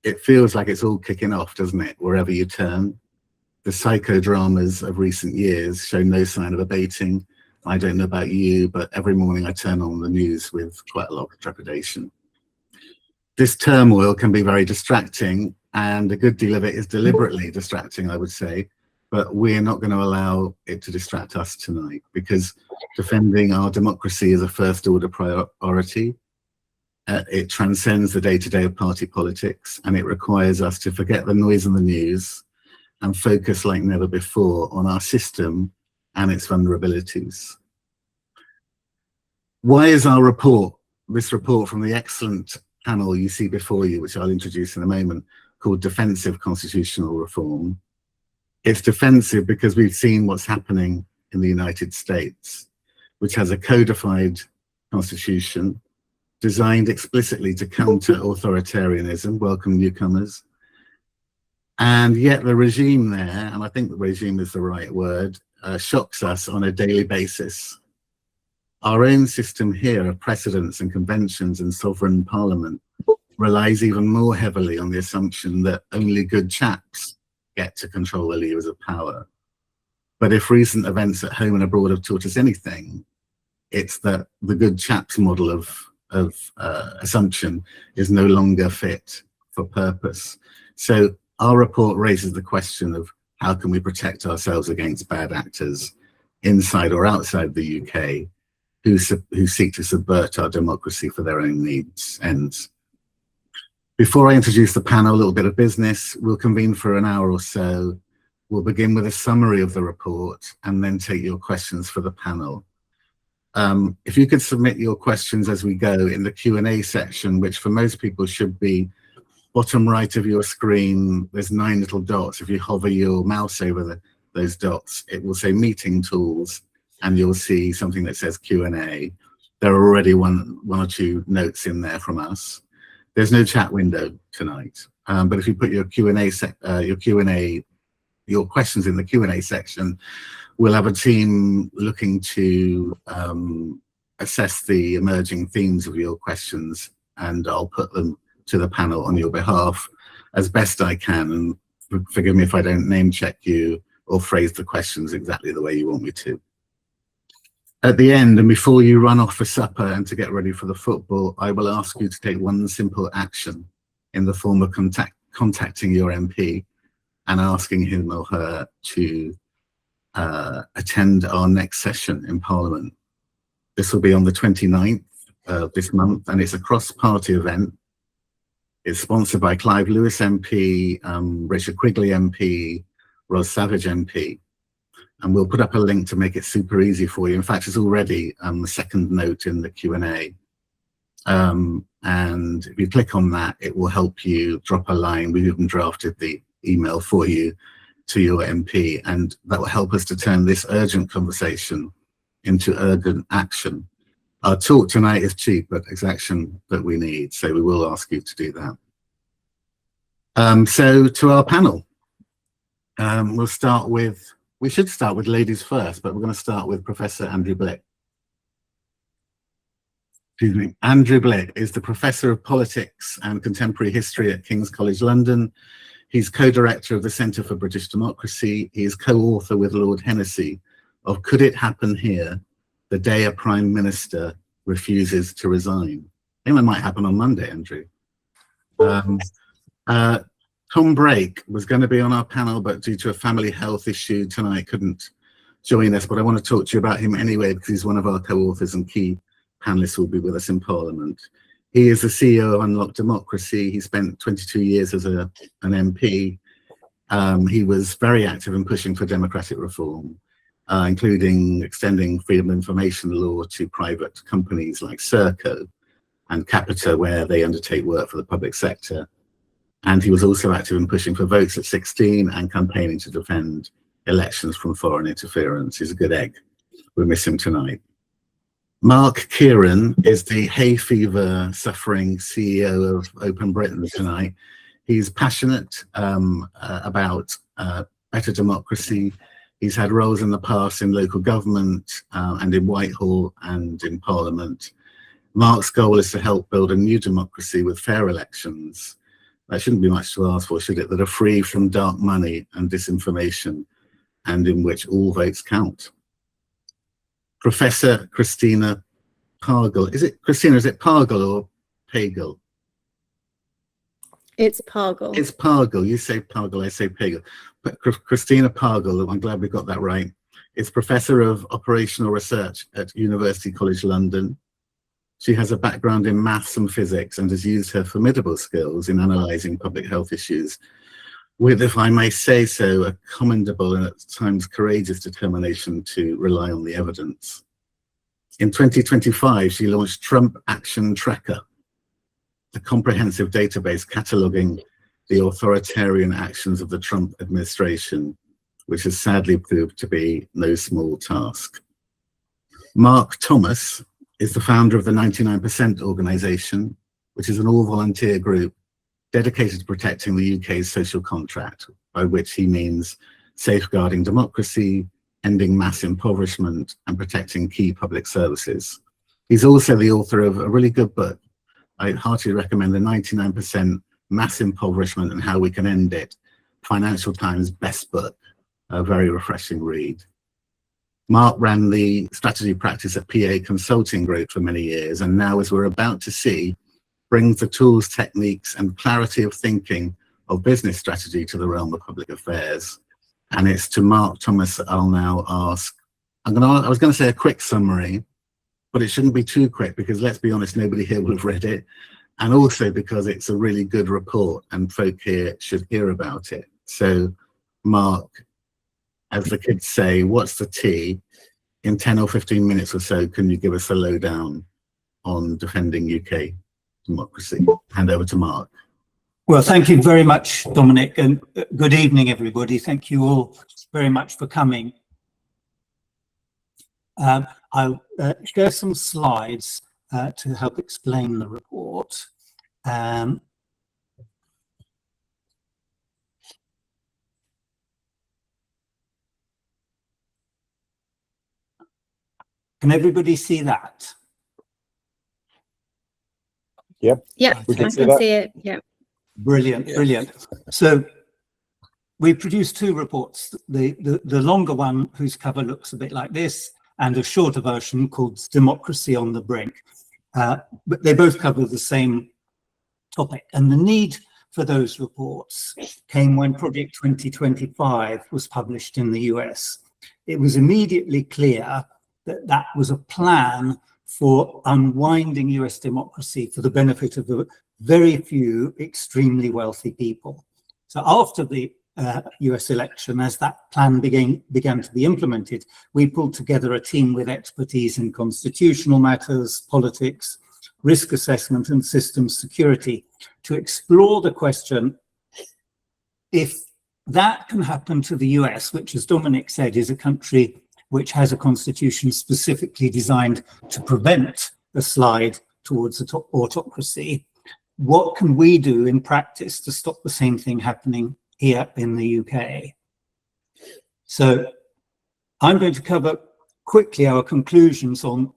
it feels like it's all kicking off, doesn't it, wherever you turn? The psychodramas of recent years show no sign of abating. I don't know about you, but every morning I turn on the news with quite a lot of trepidation. This turmoil can be very distracting, and a good deal of it is deliberately distracting, I would say, but we're not going to allow it to distract us tonight, because defending our democracy is a first order priority. It transcends the day-to-day of party politics, and it requires us to forget the noise in the news and focus like never before on our system and its vulnerabilities. Why is our report, this report from the excellent panel you see before you, which I'll introduce in a moment, called Defensive Constitutional Reform? It's defensive because we've seen what's happening in the United States, which has a codified constitution designed explicitly to counter authoritarianism, welcome newcomers. And yet the regime there, and I think the regime is the right word, shocks us on a daily basis. Our own system here of precedents and conventions and sovereign parliament relies even more heavily on the assumption that only good chaps get to control the levers of power. But if recent events at home and abroad have taught us anything, it's that the good chaps model of assumption is no longer fit for purpose. So our report raises the question of how can we protect ourselves against bad actors inside or outside the UK who seek to subvert our democracy for their own ends. Before I introduce the panel, a little bit of business. We'll convene for an hour or so. We'll begin with a summary of the report and then take your questions for the panel. If you could submit your questions as we go in the Q&A section, which for most people should be bottom right of your screen. There's 9 little dots. If you hover your mouse over those dots, it will say meeting tools, and you'll see something that says Q&A. There are already one or two notes in there from us. There's no chat window tonight, but if you put your your questions in the Q&A section, we'll have a team looking to assess the emerging themes of your questions, and I'll put them to the panel on your behalf as best I can. And forgive me if I don't name check you or phrase the questions exactly the way you want me to. At the end, and before you run off for supper and to get ready for the football, I will ask you to take one simple action in the form of contacting your MP and asking him or her to attend our next session in Parliament. This will be on the 29th of this month, and it's a cross-party event. It's sponsored by Clive Lewis MP, Rachel Quigley MP, Ros Savage MP. And we'll put up a link to make it super easy for you. In fact, it's already the second note in the Q&A. And if you click on that, it will help you drop a line. We've even drafted the email for you to your MP, and that will help us to turn this urgent conversation into urgent action. Our talk tonight is cheap, but it's action that we need, so we will ask you to do that. So to our panel, we should start with ladies first, but we're going to start with Professor Andrew Blitt. Excuse me. Andrew Blitt is the Professor of Politics and Contemporary History at King's College London. He's co-director of the Centre for British Democracy. He is co-author with Lord Hennessy of Could It Happen Here? The Day a Prime Minister Refuses to Resign. I think that might happen on Monday, Andrew. Tom Brake was going to be on our panel, but due to a family health issue tonight couldn't join us, but I want to talk to you about him anyway because he's one of our co-authors and key panelists who will be with us in Parliament. He is the CEO of Unlocked Democracy. He spent 22 years as an MP. He was very active in pushing for democratic reform, including extending freedom of information law to private companies like Serco and Capita, where they undertake work for the public sector. And he was also active in pushing for votes at 16 and campaigning to defend elections from foreign interference. He's a good egg. We'll miss him tonight. Mark Kieran is the hay fever suffering CEO of Open Britain tonight. He's passionate about better democracy. He's had roles in the past in local government and in Whitehall and in Parliament. Mark's goal is to help build a new democracy with fair elections, that shouldn't be much to ask for, should it, that are free from dark money and disinformation, and in which all votes count. Professor Christina Pargel, is it Christina, is it Pargel or Pagel? It's Pargel. It's Pargel. You say Pargel, I say Pagel. But Christina Pargel, I'm glad we got that right, is Professor of Operational Research at University College London. She has a background in maths and physics and has used her formidable skills in analysing public health issues with, if I may say so, a commendable and at times courageous determination to rely on the evidence. In 2025, she launched Trump Action Tracker, a comprehensive database cataloguing the authoritarian actions of the Trump administration, which has sadly proved to be no small task. Mark Thomas is the founder of the 99% organization, which is an all-volunteer group dedicated to protecting the UK's social contract, by which he means safeguarding democracy, ending mass impoverishment, and protecting key public services. He's also the author of a really good book. I heartily recommend the 99% Mass Impoverishment and How We Can End It, Financial Times best book, a very refreshing read. Mark ran the strategy practice at PA Consulting Group for many years, and now, as we're about to see, brings the tools, techniques, and clarity of thinking of business strategy to the realm of public affairs. And it's to Mark Thomas that I'll now ask, I was going to say a quick summary, but it shouldn't be too quick, because let's be honest, nobody here will have read it. And also because it's a really good report and folk here should hear about it. So Mark, as the kids say, what's the tea? In 10 or 15 minutes or so, can you give us a lowdown on defending UK democracy? Hand over to Mark. Well, thank you very much, Dominic, and good evening, everybody. Thank you all very much for coming. I'll share some slides to help explain the report. Can everybody see that? Yep. Yeah, I can see it. Yeah. Brilliant, brilliant. So we produced two reports, the longer one, whose cover looks a bit like this, and a shorter version called Democracy on the Brink. But they both cover the same topic. And the need for those reports came when Project 2025 was published in the US. It was immediately clear that that was a plan for unwinding US democracy for the benefit of the very few extremely wealthy people. So after the US election, as that plan began to be implemented, we pulled together a team with expertise in constitutional matters, politics, risk assessment, and systems security to explore the question, if that can happen to the US, which, as Dominic said, is a country which has a constitution specifically designed to prevent a slide towards autocracy, what can we do in practice to stop the same thing happening here in the UK? So I'm going to cover quickly our conclusions on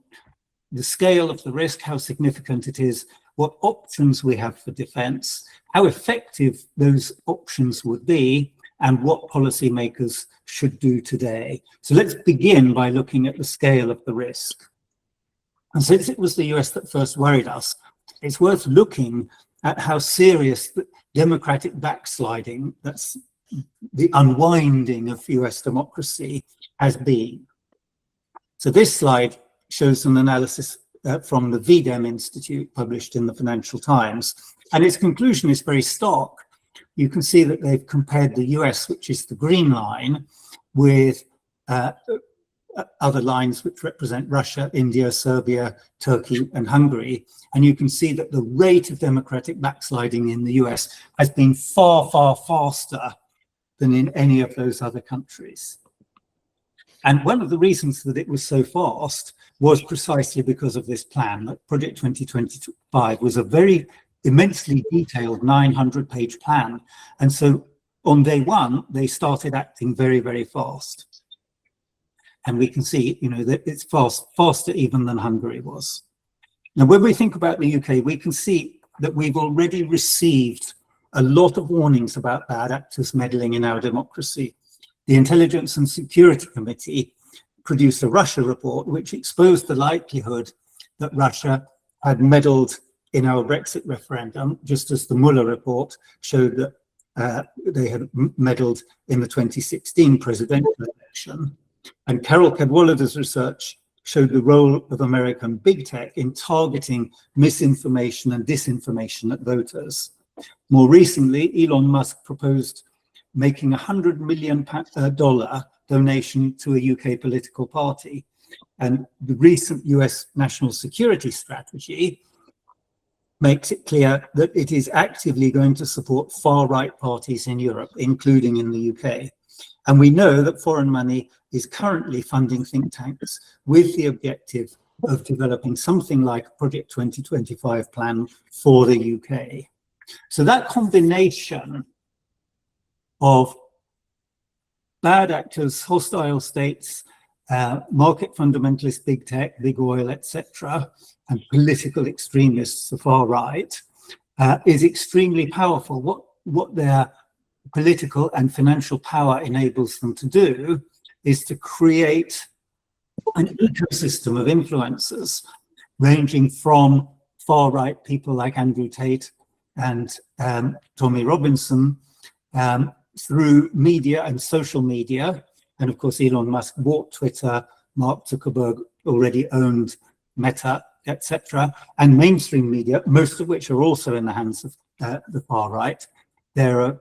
the scale of the risk, how significant it is, what options we have for defence, how effective those options would be, and what policymakers should do today. So let's begin by looking at the scale of the risk. And since it was the US that first worried us, it's worth looking at how serious the democratic backsliding, that's the unwinding of US democracy, has been. So this slide shows an analysis from the VDEM Institute published in the Financial Times, and its conclusion is very stark. You can see that they've compared the US, which is the green line, with other lines which represent Russia, India, Serbia, Turkey, and Hungary. And you can see that the rate of democratic backsliding in the US has been far, far faster than in any of those other countries. And one of the reasons that it was so fast was precisely because of this plan. That Project 2025 was a very immensely detailed 900-page plan. And so on day one, they started acting very, very fast. And we can see, you know, that it's faster even than Hungary was. Now, when we think about the UK, we can see that we've already received a lot of warnings about bad actors meddling in our democracy. The Intelligence and Security Committee produced a Russia report which exposed the likelihood that Russia had meddled in our Brexit referendum, just as the Mueller report showed that they had meddled in the 2016 presidential election. And Carol Cadwalader's research showed the role of American big tech in targeting misinformation and disinformation at voters. More recently, Elon Musk proposed making a $100 million donation to a UK political party. And the recent US national security strategy makes it clear that it is actively going to support far-right parties in Europe, including in the UK. And we know that foreign money is currently funding think tanks with the objective of developing something like a Project 2025 plan for the UK. So that combination of bad actors, hostile states, market fundamentalist big tech, big oil, etc., and political extremists, the far right, is extremely powerful. What their political and financial power enables them to do is to create an ecosystem of influencers, ranging from far right people like Andrew Tate and Tommy Robinson, through media and social media. And of course, Elon Musk bought Twitter, Mark Zuckerberg already owned Meta, etc., and mainstream media, most of which are also in the hands of the far right. There are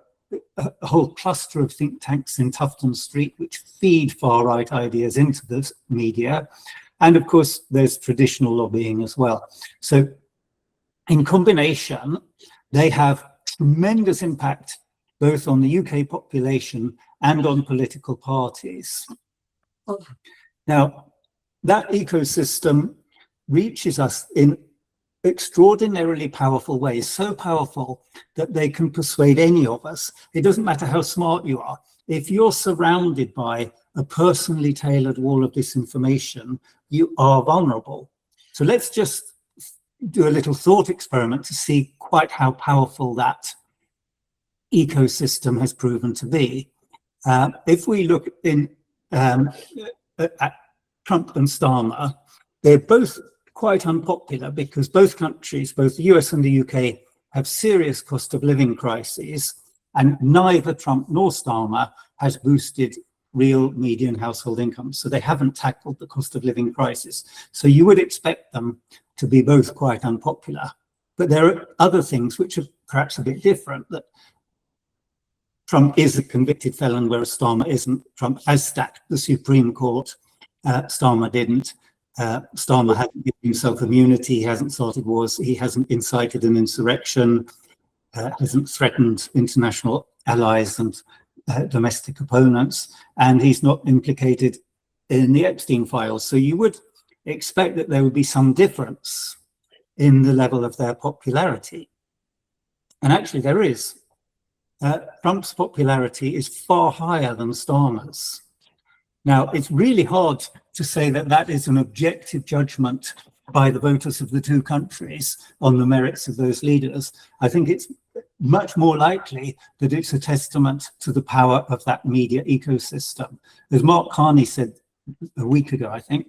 a whole cluster of think tanks in Tufton Street which feed far right ideas into the media. And of course, there's traditional lobbying as well. So in combination, they have tremendous impact both on the UK population and on political parties. Now, that ecosystem reaches us in extraordinarily powerful ways, so powerful that they can persuade any of us. It doesn't matter how smart you are. If you're surrounded by a personally tailored wall of disinformation, you are vulnerable. So let's just do a little thought experiment to see quite how powerful that ecosystem has proven to be. If we look at Trump and Starmer, they're both quite unpopular because both countries, both the US and the UK, have serious cost of living crises, and neither Trump nor Starmer has boosted real median household incomes. So they haven't tackled the cost of living crisis. So you would expect them to be both quite unpopular. But there are other things which are perhaps a bit different, that Trump is a convicted felon, whereas Starmer isn't. Trump has stacked the Supreme Court. Starmer didn't. Starmer hasn't given himself immunity, he hasn't started wars, he hasn't incited an insurrection, hasn't threatened international allies and domestic opponents, and he's not implicated in the Epstein files. So you would expect that there would be some difference in the level of their popularity. And actually there is. Trump's popularity is far higher than Starmer's. Now, it's really hard to say that that is an objective judgment by the voters of the two countries on the merits of those leaders. I think it's much more likely that it's a testament to the power of that media ecosystem. As Mark Carney said a week ago, I think,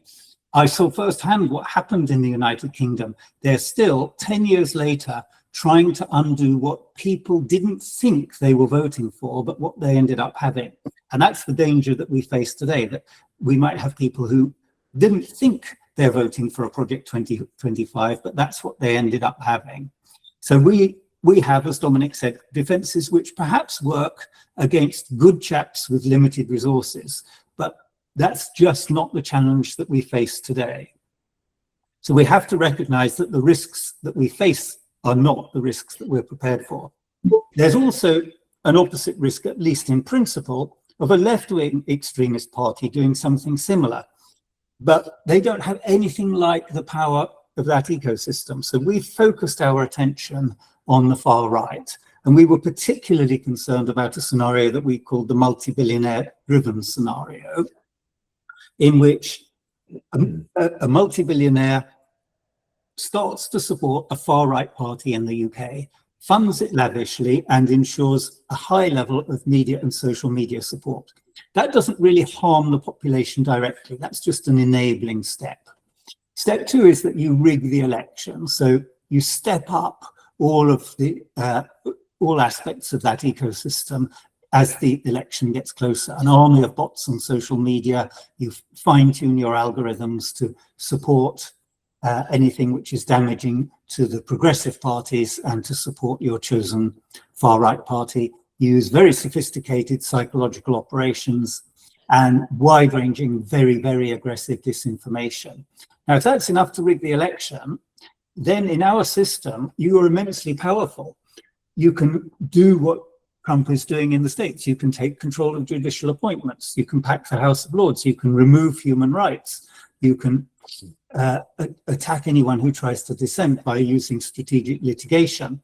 I saw firsthand what happened in the United Kingdom. They're still, 10 years later, trying to undo what people didn't think they were voting for, but what they ended up having. And that's the danger that we face today, that we might have people who didn't think they're voting for a Project 2025, but that's what they ended up having. So we have, as Dominic said, defences which perhaps work against good chaps with limited resources, but that's just not the challenge that we face today. So we have to recognise that the risks that we face are not the risks that we're prepared for. There's also an opposite risk, at least in principle, of a left-wing extremist party doing something similar, but they don't have anything like the power of that ecosystem. So we've focused our attention on the far right, and we were particularly concerned about a scenario that we called the multi-billionaire-driven scenario, in which a multi-billionaire starts to support a far-right party in the UK, funds it lavishly, and ensures a high level of media and social media support. That doesn't really harm the population directly. That's just an enabling step. Step two is that you rig the election. So you step up all of the all aspects of that ecosystem as the election gets closer. An army of bots on social media, you fine-tune your algorithms to support anything which is damaging to the progressive parties and to support your chosen far-right party. You use very sophisticated psychological operations and wide-ranging, very, very aggressive disinformation. Now, if that's enough to rig the election, then in our system, you are immensely powerful. You can do what Trump is doing in the States. You can take control of judicial appointments. You can pack the House of Lords. You can remove human rights. You can attack anyone who tries to dissent by using strategic litigation.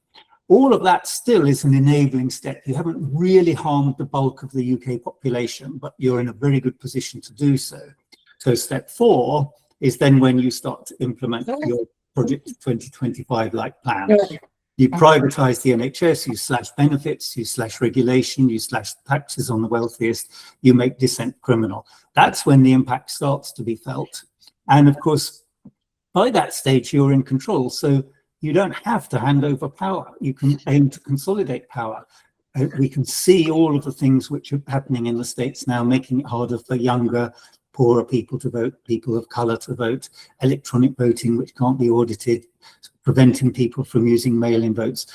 All of that still is an enabling step. You haven't really harmed the bulk of the UK population, but you're in a very good position to do so. So step 4 is then when you start to implement your Project 2025-like plan. You privatise the NHS, you slash benefits, you slash regulation, you slash taxes on the wealthiest, you make dissent criminal. That's when the impact starts to be felt. And of course, by that stage, you're in control. So you don't have to hand over power. You can aim to consolidate power. We can see all of the things which are happening in the States now, making it harder for younger, poorer people to vote, people of colour to vote, electronic voting, which can't be audited, preventing people from using mail-in votes,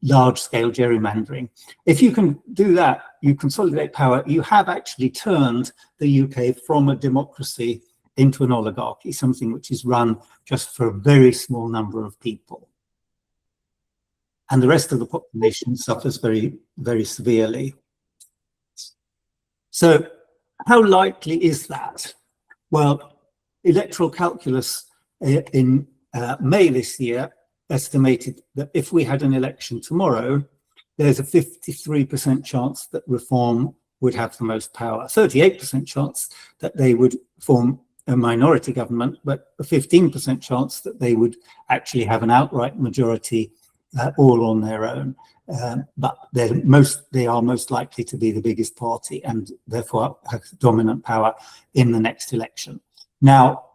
large-scale gerrymandering. If you can do that, you consolidate power, you have actually turned the UK from a democracy into an oligarchy, something which is run just for a very small number of people. And the rest of the population suffers very, very severely. So how likely is that? Well, electoral calculus in May this year estimated that if we had an election tomorrow, there's a 53% chance that Reform would have the most power, 38% chance that they would form a minority government, but a 15% chance that they would actually have an outright majority all on their own. But they are most likely to be the biggest party and therefore have dominant power in the next election. Now,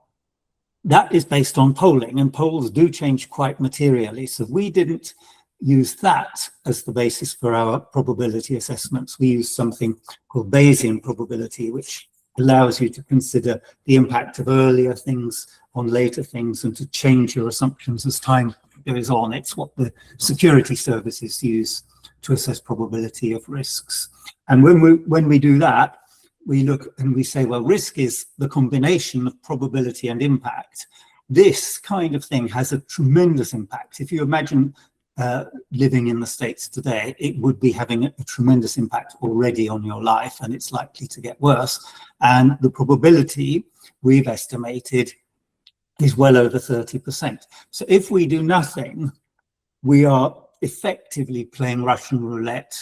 that is based on polling, and polls do change quite materially. So we didn't use that as the basis for our probability assessments. We used something called Bayesian probability, which allows you to consider the impact of earlier things on later things and to change your assumptions as time goes on. It's what the security services use to assess probability of risks. And when we do that, we look and we say, well, risk is the combination of probability and impact. This kind of thing has a tremendous impact. If you imagine living in the States today, it would be having a tremendous impact already on your life, and it's likely to get worse. And the probability we've estimated is well over 30%. So if we do nothing, we are effectively playing Russian roulette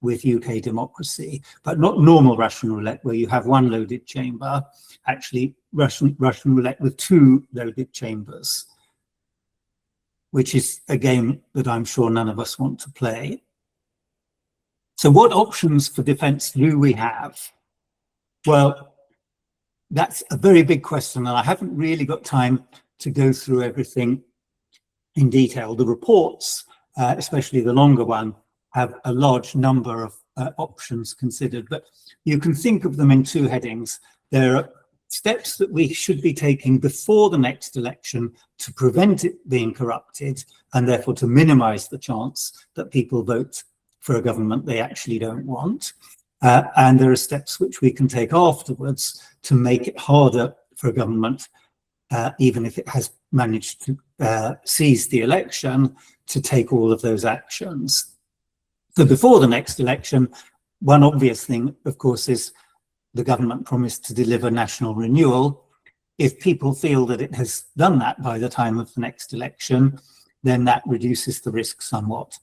with UK democracy, but not normal Russian roulette where you have one loaded chamber, actually Russian roulette with 2 loaded chambers, which is a game that I'm sure none of us want to play. So what options for defense do we have? Well, that's a very big question, and I haven't really got time to go through everything in detail. The reports, especially the longer one, have a large number of options considered, but you can think of them in 2 headings. There are steps that we should be taking before the next election to prevent it being corrupted and therefore to minimize the chance that people vote for a government they actually don't want. And there are steps which we can take afterwards to make it harder for a government, even if it has managed to seize the election, to take all of those actions. So before the next election, one obvious thing, of course, is the government promised to deliver national renewal. If people feel that it has done that by the time of the next election, then that reduces the risk somewhat.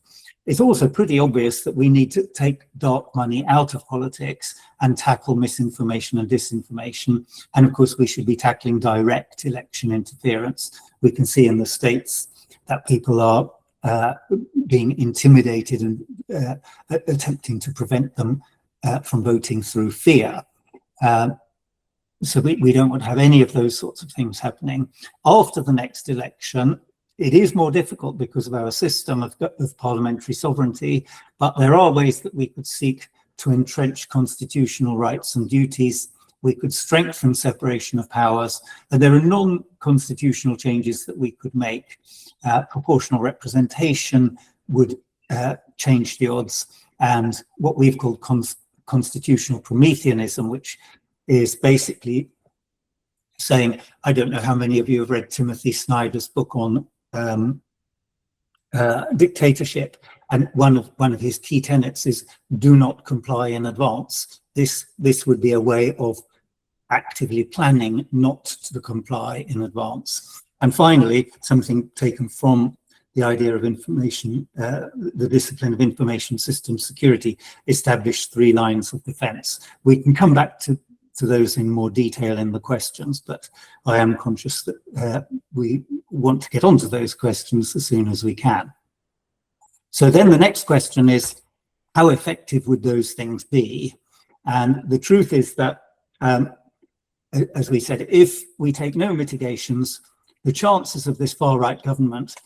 It's also pretty obvious that we need to take dark money out of politics and tackle misinformation and disinformation. And of course, we should be tackling direct election interference. We can see in the States that people are being intimidated and attempting to prevent them from voting through fear. So we don't want to have any of those sorts of things happening. After the next election, it is more difficult because of our system of parliamentary sovereignty, but there are ways that we could seek to entrench constitutional rights and duties. We could strengthen separation of powers, and there are non-constitutional changes that we could make. Proportional representation would change the odds, and what we've called constitutional Prometheanism, which is basically saying, I don't know how many of you have read Timothy Snyder's book on dictatorship, and one of his key tenets is do not comply in advance. This would be a way of actively planning not to comply in advance. And finally, something taken from the idea of information, the discipline of information systems security, establish 3 lines of defense. We can come back to those in more detail in the questions, but I am conscious that we want to get onto those questions as soon as we can. So then the next question is, how effective would those things be? And the truth is that, as we said, if we take no mitigations, the chances of this far-right government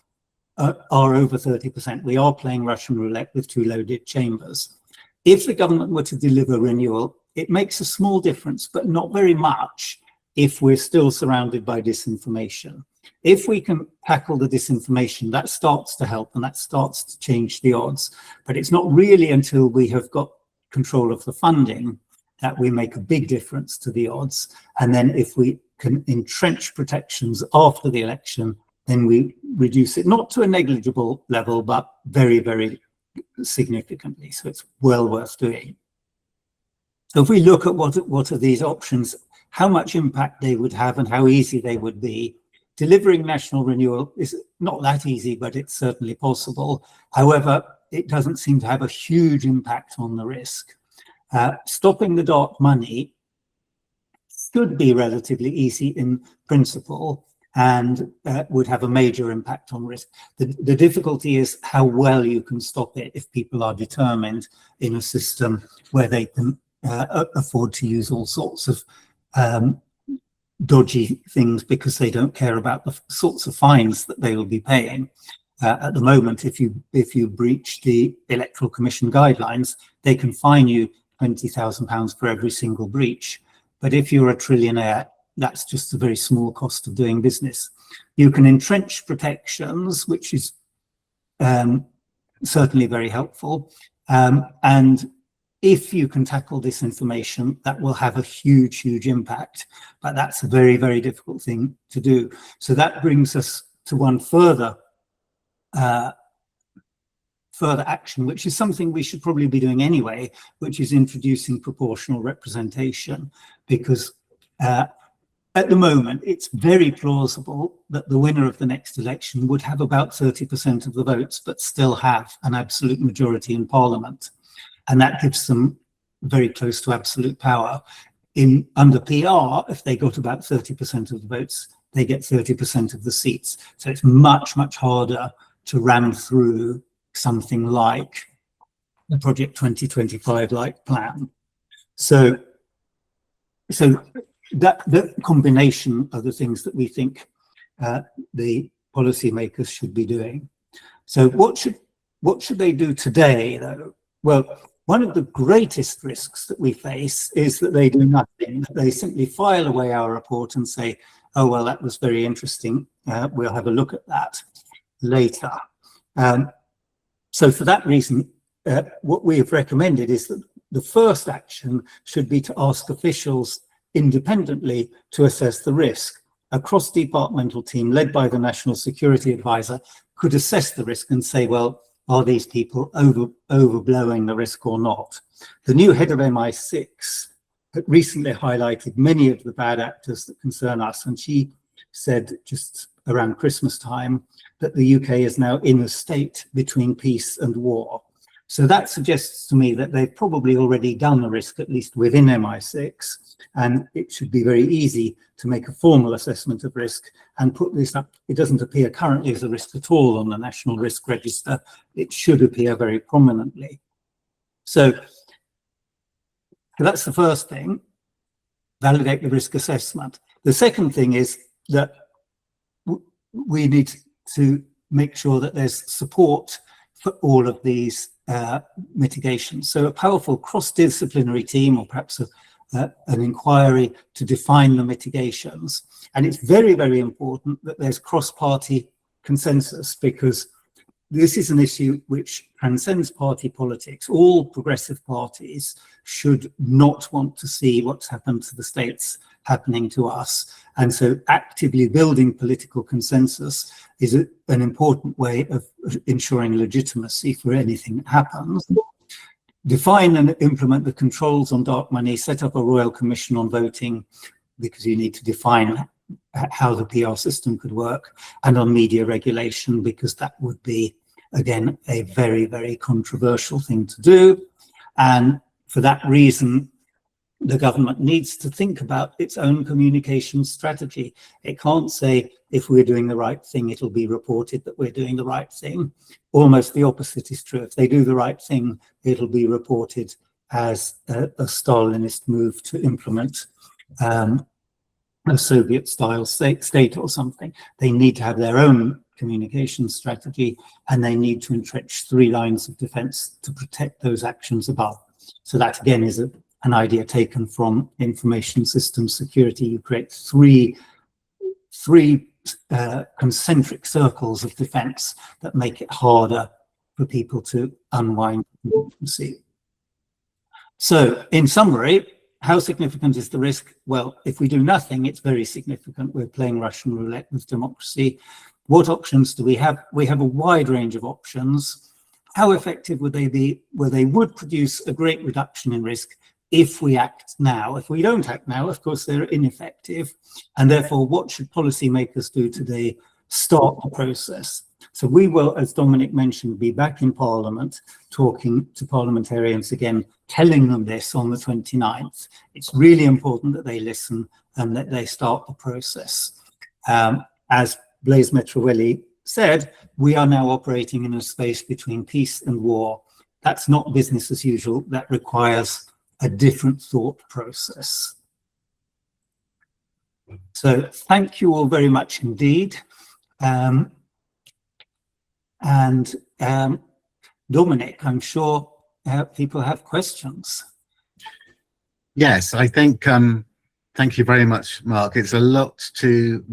are over 30%. We are playing Russian roulette with 2 loaded chambers. If the government were to deliver renewal, it makes a small difference, but not very much if we're still surrounded by disinformation. If we can tackle the disinformation, that starts to help and that starts to change the odds. But it's not really until we have got control of the funding that we make a big difference to the odds. And then if we can entrench protections after the election, then we reduce it, not to a negligible level, but very, very significantly. So it's well worth doing. So if we look at what are these options, how much impact they would have and how easy they would be, delivering national renewal is not that easy, but it's certainly possible. However, it doesn't seem to have a huge impact on the risk. Stopping the dark money should be relatively easy in principle and would have a major impact on risk. The difficulty is how well you can stop it if people are determined in a system where they can afford to use all sorts of dodgy things because they don't care about the sorts of fines that they will be paying. At the moment, if you breach the Electoral Commission guidelines, they can fine you £20,000 for every single breach. But if you're a trillionaire, that's just a very small cost of doing business. You can entrench protections, which is certainly very helpful. And if you can tackle disinformation, that will have a huge, huge impact. But that's a very, very difficult thing to do. So that brings us to one further action, which is something we should probably be doing anyway, which is introducing proportional representation. Because at the moment, it's very plausible that the winner of the next election would have about 30% of the votes, but still have an absolute majority in Parliament. And that gives them very close to absolute power. Under PR, if they got about 30% of the votes, they get 30% of the seats. So it's much, much harder to ram through something like the Project 2025-like plan. So that the combination of the things that we think the policymakers should be doing. So what should they do today, though? Well, one of the greatest risks that we face is that they do nothing. They simply file away our report and say, oh, well, that was very interesting. We'll have a look at that later. So for that reason, what we have recommended is that the first action should be to ask officials independently to assess the risk. A cross-departmental team led by the National Security Advisor could assess the risk and say, well, are these people overblowing the risk or not? The new head of MI6 recently highlighted many of the bad actors that concern us, and she said just around Christmas time that the UK is now in a state between peace and war. So that suggests to me that they've probably already done the risk, at least within MI6, and it should be very easy to make a formal assessment of risk and put this up. It doesn't appear currently as a risk at all on the National Risk Register. It should appear very prominently. So that's the first thing, validate the risk assessment. The second thing is that we need to make sure that there's support for all of these mitigations. So a powerful cross-disciplinary team, or perhaps an inquiry to define the mitigations. And it's very, very important that there's cross-party consensus, because this is an issue which transcends party politics. All progressive parties should not want to see what's happened to the states happening to us. And so actively building political consensus is an important way of ensuring legitimacy for anything that happens. Define and implement the controls on dark money, set up a royal commission on voting, because you need to define how the PR system could work, and on media regulation, because that would be, again, a very, very controversial thing to do. And for that reason, the government needs to think about its own communication strategy. It can't say, if we're doing the right thing, it'll be reported that we're doing the right thing. Almost the opposite is true. If they do the right thing, it'll be reported as a Stalinist move to implement a Soviet-style state or something. They need to have their own communication strategy, and they need to entrench 3 lines of defense to protect those actions above. So that, again, is an idea taken from information systems security. You create three concentric circles of defense that make it harder for people to unwind and see. So in summary, how significant is the risk? Well, if we do nothing, it's very significant. We're playing Russian roulette with democracy. What options do we have? We have a wide range of options. How effective would they be? Well, they would produce a great reduction in risk if we act now. If we don't act now, of course, they're ineffective. And therefore, what should policymakers do today? Start the process. So we will, as Dominic mentioned, be back in Parliament talking to parliamentarians again, telling them this on the 29th. It's really important that they listen and that they start the process. As Blaise Metraweli said, we are now operating in a space between peace and war. That's not business as usual. That requires a different thought process. So thank you all very much indeed. Dominic, I'm sure people have questions. Yes, I think, thank you very much, Mark. It's a lot to,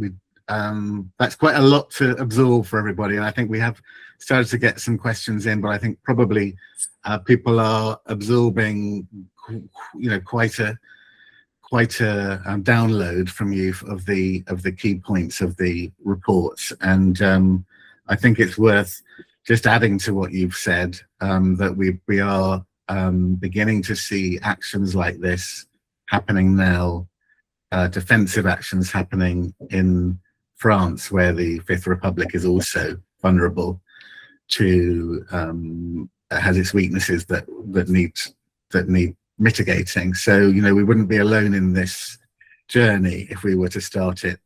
that's quite a lot to absorb for everybody. And I think we have started to get some questions in, but I think probably people are absorbing, you know, quite a download from you of the key points of the reports. And I think it's worth just adding to what you've said, that we are beginning to see actions like this happening now, defensive actions happening in France, where the Fifth Republic is also vulnerable to, has its weaknesses that need mitigating. So, you know, we wouldn't be alone in this journey if we were to start it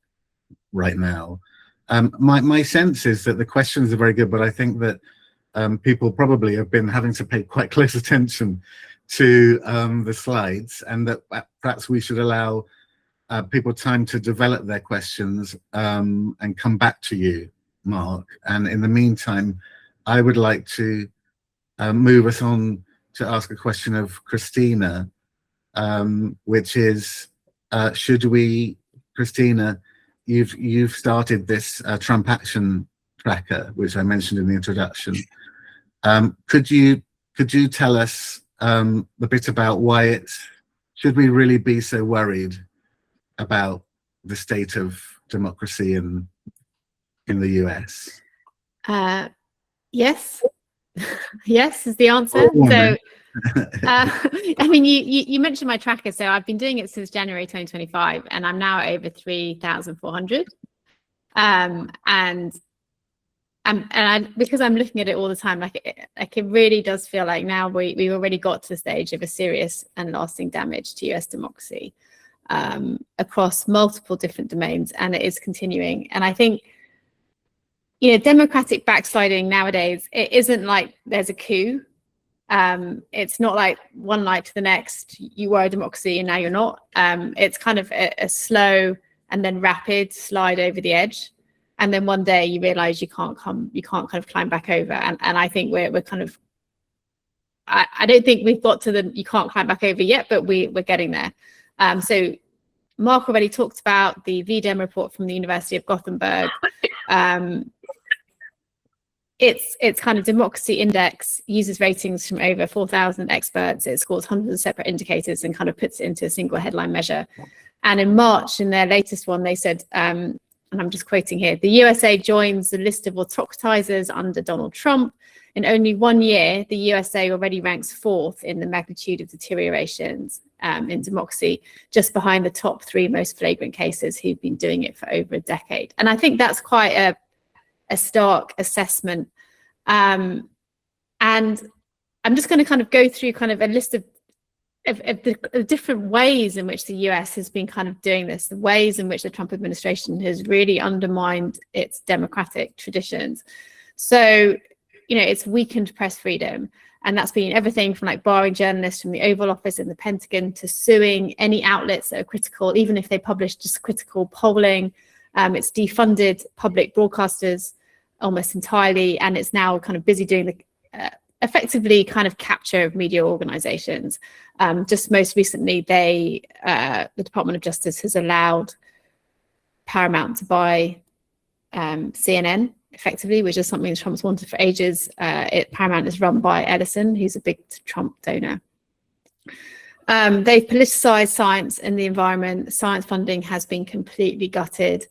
right now. My sense is that the questions are very good, but I think that people probably have been having to pay quite close attention to the slides, and that perhaps we should allow people time to develop their questions and come back to you, Mark. And in the meantime, I would like to move us on to ask a question of Christina, which is, should we, Christina, you've started this Trump Action Tracker, which I mentioned in the introduction. Could you tell us a bit about why should we really be so worried about the state of democracy in the US? Yes. Yes is the answer. So I mean, you mentioned my tracker. So I've been doing it since January 2025, and I'm now over 3,400. And because I'm looking at it all the time, it really does feel like now we've already got to the stage of a serious and lasting damage to US democracy across multiple different domains, and it is continuing. And I think, democratic backsliding nowadays, it isn't like there's a coup. It's not like one night to the next, you were a democracy and now you're not. It's kind of a slow and then rapid slide over the edge. And then one day you realize you can't kind of climb back over. And I think we're kind of, I don't think we've got to the, you can't climb back over yet, but we're getting there. So Mark already talked about the VDEM report from the University of Gothenburg. Its kind of democracy index uses ratings from over 4,000 experts. It scores hundreds of separate indicators and kind of puts it into a single headline measure. And in March, in their latest one, they said, and I'm just quoting here, the USA joins the list of autocratizers under Donald Trump. In only 1 year, the USA already ranks 4th in the magnitude of deteriorations in democracy, just behind the top 3 most flagrant cases who've been doing it for over a decade. And I think that's quite a stark assessment. And I'm just going to kind of go through kind of a list of the different ways in which the US has been kind of doing this, the ways in which the Trump administration has really undermined its democratic traditions. So, it's weakened press freedom. And that's been everything from like barring journalists from the Oval Office and the Pentagon to suing any outlets that are critical, even if they publish just critical polling. It's defunded public broadcasters almost entirely, and it's now kind of busy doing the effectively kind of capture of media organizations. Just most recently, the Department of Justice has allowed Paramount to buy CNN effectively, which is something Trump's wanted for ages. Paramount is run by Edison, who's a big Trump donor. They've politicized science and the environment. Science funding has been completely gutted.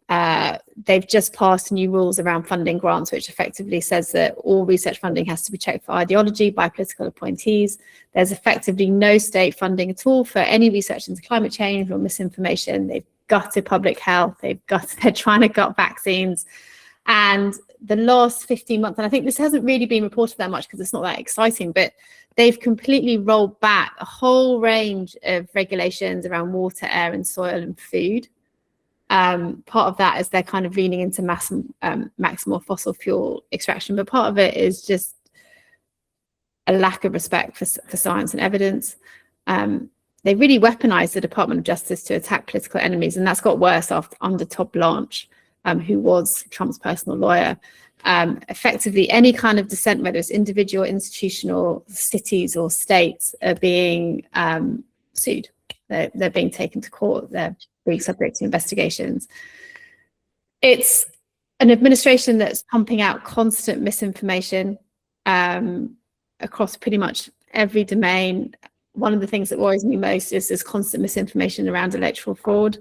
They've just passed new rules around funding grants, which effectively says that all research funding has to be checked for ideology by political appointees. There's effectively no state funding at all for any research into climate change or misinformation. They've gutted public health. They're trying to gut vaccines. And the last 15 months, and I think this hasn't really been reported that much because it's not that exciting, but they've completely rolled back a whole range of regulations around water, air, and soil and food. Part of that is they're kind of leaning into maximal fossil fuel extraction, but part of it is just a lack of respect for science and evidence. They really weaponized the Department of Justice to attack political enemies, and that's got worse under Todd Blanche, who was Trump's personal lawyer. Effectively, any kind of dissent, whether it's individual, institutional, cities or states, are being sued. They're being taken to court. They're being subject to investigations. It's an administration that's pumping out constant misinformation across pretty much every domain. One of the things that worries me most is this constant misinformation around electoral fraud.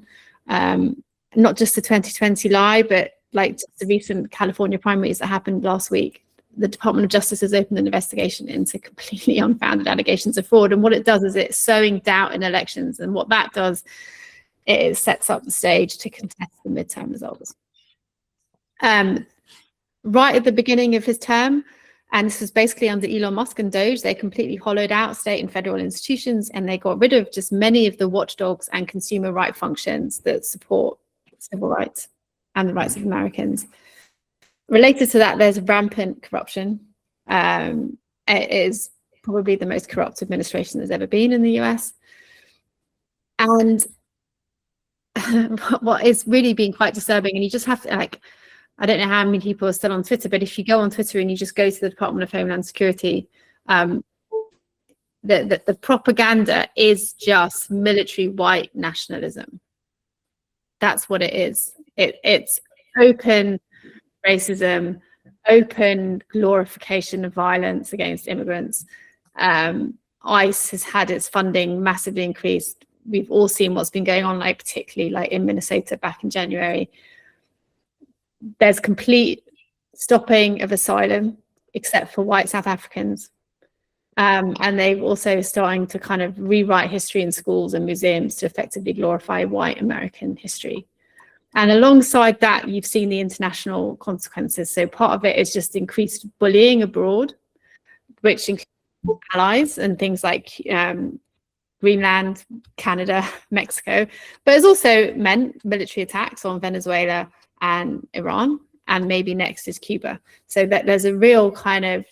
Not just the 2020 lie, but like the recent California primaries that happened last week. The Department of Justice has opened an investigation into completely unfounded allegations of fraud. And what it does is it's sowing doubt in elections. And what that does, it sets up the stage to contest the midterm results. Right at the beginning of his term, and this was basically under Elon Musk and Doge, they completely hollowed out state and federal institutions, and they got rid of just many of the watchdogs and consumer right functions that support civil rights and the rights of Americans. Related to that, there's rampant corruption. It is probably the most corrupt administration there's ever been in the US. And what is really been quite disturbing, and you just have to, like, I don't know how many people are still on Twitter, but if you go on Twitter and you just go to the Department of Homeland Security, the propaganda is just military white nationalism. That's what it is. It's open racism, open glorification of violence against immigrants. ICE has had its funding massively increased. We've all seen what's been going on, like particularly like in Minnesota back in January. There's complete stopping of asylum, except for white South Africans. And they've also starting to kind of rewrite history in schools and museums to effectively glorify white American history. And alongside that, you've seen the international consequences. So part of it is just increased bullying abroad, which includes allies and things like Greenland, Canada, Mexico, but it's also meant military attacks on Venezuela and Iran, and maybe next is Cuba. So that there's a real kind of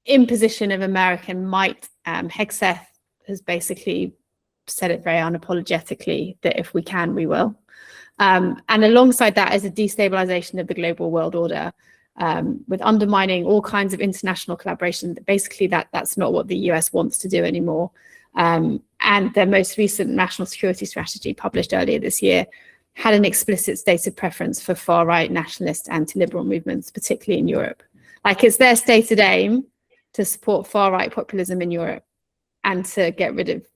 imposition of American might. Hegseth has basically said it very unapologetically that if we can, we will. And alongside that is a destabilization of the global world order, with undermining all kinds of international collaboration. Basically, that's not what the US wants to do anymore. And their most recent national security strategy, published earlier this year, had an explicit stated preference for far-right nationalist anti-liberal movements, particularly in Europe. Like, it's their stated aim to support far-right populism in Europe and to get rid of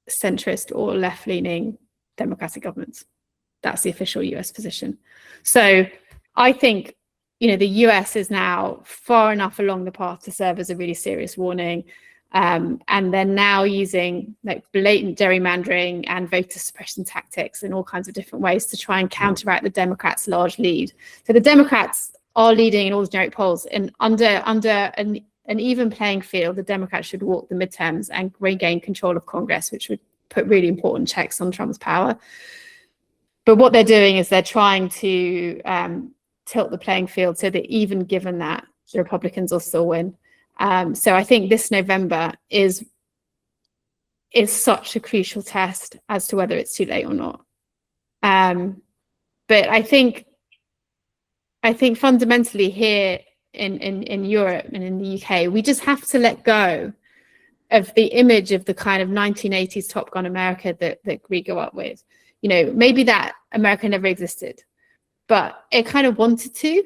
centrist or left-leaning democratic governments. That's the official US position. So I think, the US is now far enough along the path to serve as a really serious warning. And they're now using like blatant gerrymandering and voter suppression tactics in all kinds of different ways to try and counteract the Democrats' large lead. So the Democrats are leading in all the generic polls, and under an even playing field, the Democrats should walk the midterms and regain control of Congress, which would put really important checks on Trump's power. But what they're doing is they're trying to tilt the playing field so that even given that, the Republicans will still win. So I think this November is such a crucial test as to whether it's too late or not. But I think fundamentally here in Europe and in the UK, we just have to let go of the image of the kind of 1980s Top Gun America that we grew up with. Maybe that America never existed, but it kind of wanted to,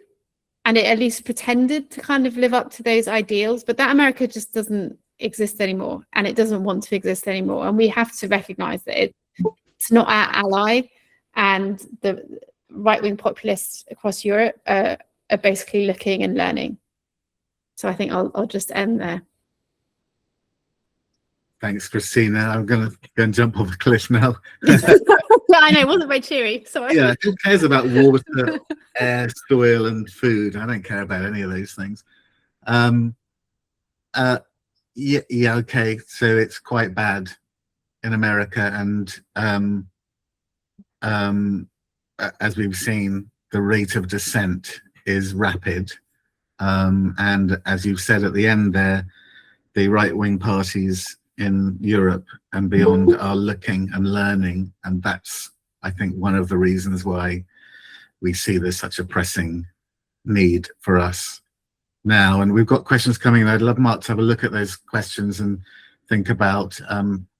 and it at least pretended to kind of live up to those ideals. But that America just doesn't exist anymore, and it doesn't want to exist anymore. And we have to recognize that it's not our ally, and the right-wing populists across Europe are basically looking and learning. So I think I'll just end there. Thanks, Christina. I'm going to go and jump off the cliff now. I know, it wasn't very cheery. Sorry. Yeah, who cares about water, air, soil, and food? I don't care about any of those things. Yeah, okay. So it's quite bad in America, and as we've seen, the rate of descent is rapid. And as you've said at the end there, the right-wing parties in Europe and beyond are looking and learning, and that's, I think, one of the reasons why we see there's such a pressing need for us now. And we've got questions coming in. I'd love Mark to have a look at those questions and think about,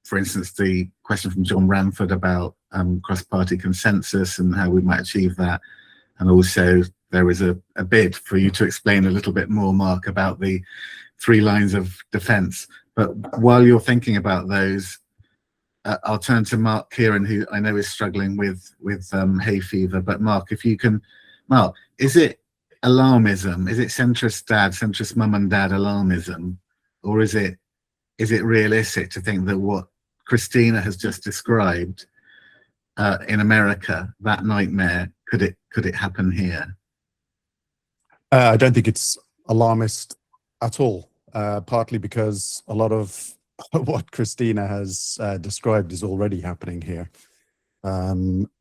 for instance, the question from John Ramford about cross-party consensus and how we might achieve that. And also there is a bid for you to explain a little bit more, Mark, about the 3 lines of defense. But while you're thinking about those, I'll turn to Mark Kieran, who I know is struggling with hay fever. But Mark, if you can, Mark, is it alarmism? Is it centrist mum and dad alarmism? Or is it realistic to think that what Christina has just described in America, that nightmare, could it happen here? I don't think it's alarmist at all. Partly because a lot of what Christina has described is already happening here.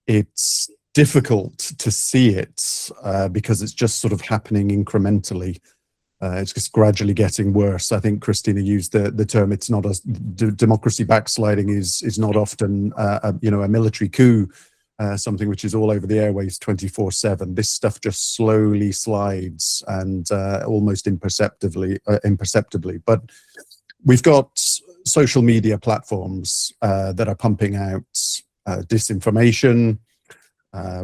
It's difficult to see it because it's just sort of happening incrementally. It's just gradually getting worse. I think Christina used the term, it's not democracy backsliding is not often a military coup, something which is all over the airwaves 24/7. This stuff just slowly slides and almost imperceptibly. But we've got social media platforms that are pumping out disinformation,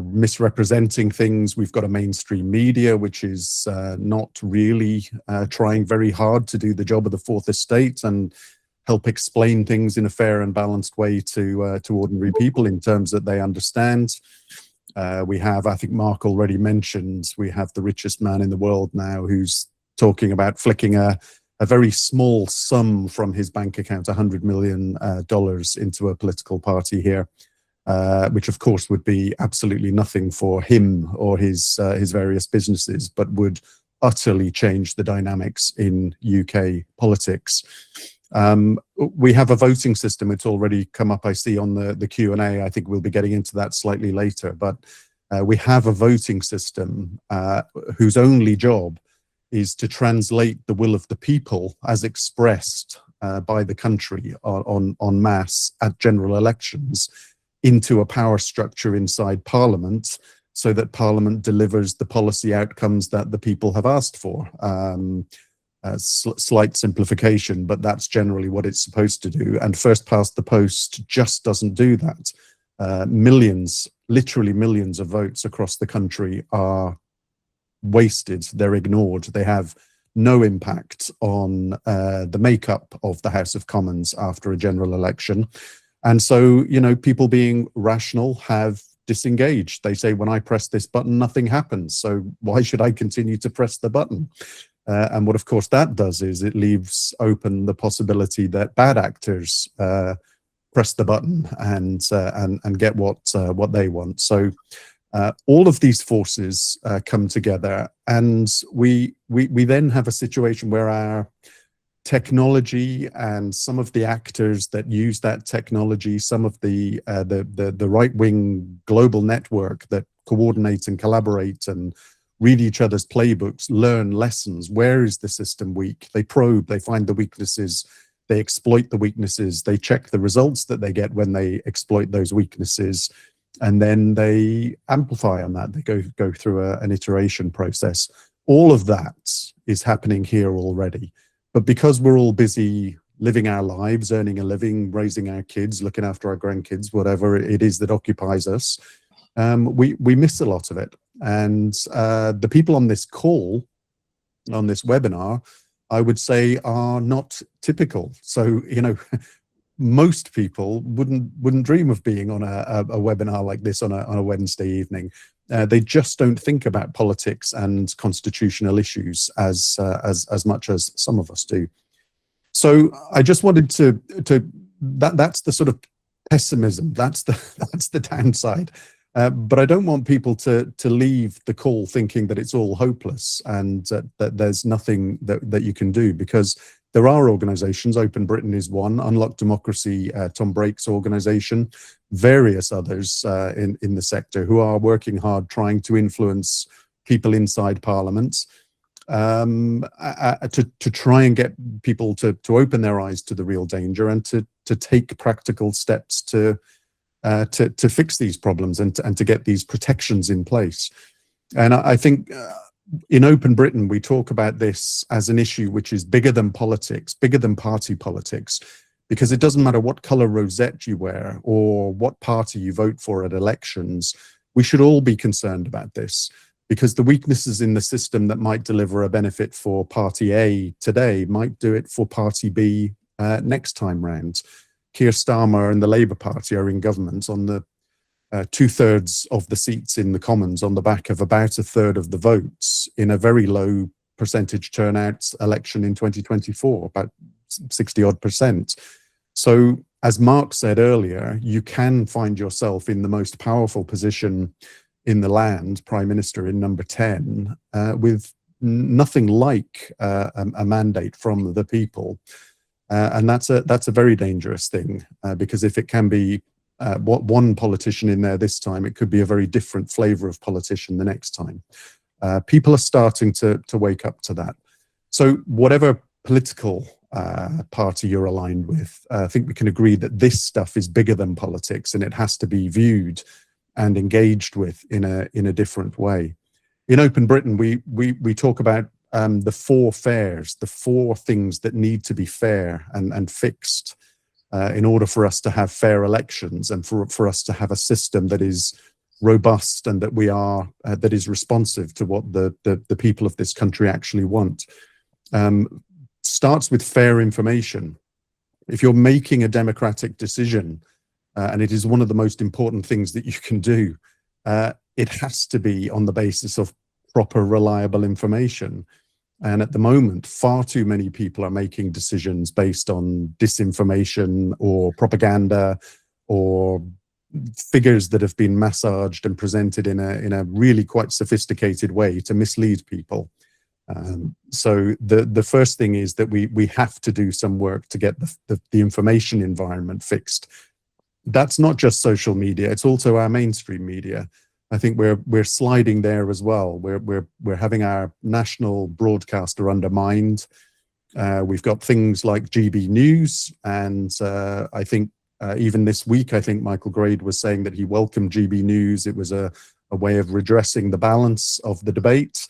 misrepresenting things. We've got a mainstream media which is not really trying very hard to do the job of the Fourth Estate and help explain things in a fair and balanced way to ordinary people in terms that they understand. We have, I think Mark already mentioned, we have the richest man in the world now who's talking about flicking a very small sum from his bank account, $100 million, into a political party here. which of course would be absolutely nothing for him or his various businesses, but would utterly change the dynamics in UK politics. We have a voting system. It's already come up, I see, on the Q&A. I think we'll be getting into that slightly later, but we have a voting system whose only job is to translate the will of the people as expressed by the country en masse at general elections into a power structure inside Parliament, so that Parliament delivers the policy outcomes that the people have asked for. Slight simplification, but that's generally what it's supposed to do. And first past the post just doesn't do that. Millions, literally millions of votes across the country are wasted. They're ignored. They have no impact on the makeup of the House of Commons after a general election. And so, you know, people being rational have disengaged. They say, when I press this button, nothing happens. So why should I continue to press the button? And what, of course, that does is it leaves open the possibility that bad actors press the button and get what they want. So all of these forces come together, and we then have a situation where our technology and some of the actors that use that technology, some of the right-wing global network that coordinate and collaborate and read each other's playbooks, learn lessons. Where is the system weak? They probe, they find the weaknesses, they exploit the weaknesses, they check the results that they get when they exploit those weaknesses, and then they amplify on that. They go through an iteration process. All of that is happening here already. But because we're all busy living our lives, earning a living, raising our kids, looking after our grandkids, whatever it is that occupies us, we miss a lot of it. And the people on this call, on this webinar, I would say are not typical. So, you know, most people wouldn't dream of being on a webinar like this on a Wednesday evening. They just don't think about politics and constitutional issues as much as some of us do. So I just wanted to that's the sort of pessimism. That's the downside. But I don't want people to leave the call thinking that it's all hopeless and that there's nothing that you can do, because there are organizations. Open Britain is one, Unlock Democracy, Tom Brake's organization, various others in the sector who are working hard trying to influence people inside parliaments to try and get people to open their eyes to the real danger and to take practical steps to fix these problems and to get these protections in place. And I think in Open Britain, we talk about this as an issue which is bigger than politics, bigger than party politics, because it doesn't matter what color rosette you wear or what party you vote for at elections. We should all be concerned about this, because the weaknesses in the system that might deliver a benefit for Party A today might do it for Party B next time round. Keir Starmer and the Labour Party are in government on the 2/3 of the seats in the Commons on the back of about 1/3 of the votes in a very low percentage turnout election in 2024, about 60 odd percent. So as Mark said earlier, you can find yourself in the most powerful position in the land, Prime Minister in number 10, with nothing like a mandate from the people. And that's a very dangerous thing, because if it can be what one politician in there this time, it could be a very different flavor of politician the next time. People are starting to wake up to that. So whatever political party you're aligned with, I think we can agree that this stuff is bigger than politics, and it has to be viewed and engaged with in a different way. In Open Britain, we talk about the 4 fairs, the 4 things that need to be fair and fixed in order for us to have fair elections and for us to have a system that is robust and that we are that is responsive to what the people of this country actually want. Starts with fair information. If you're making a democratic decision, and it is one of the most important things that you can do, it has to be on the basis of proper, reliable information. And at the moment, far too many people are making decisions based on disinformation or propaganda or figures that have been massaged and presented in a really quite sophisticated way to mislead people. So the first thing is that we have to do some work to get the information environment fixed. That's not just social media; it's also our mainstream media. I think we're sliding there as well. We're having our national broadcaster undermined. We've got things like GB News, and I think even this week, I think Michael Grade was saying that he welcomed GB News. It was a way of redressing the balance of the debate.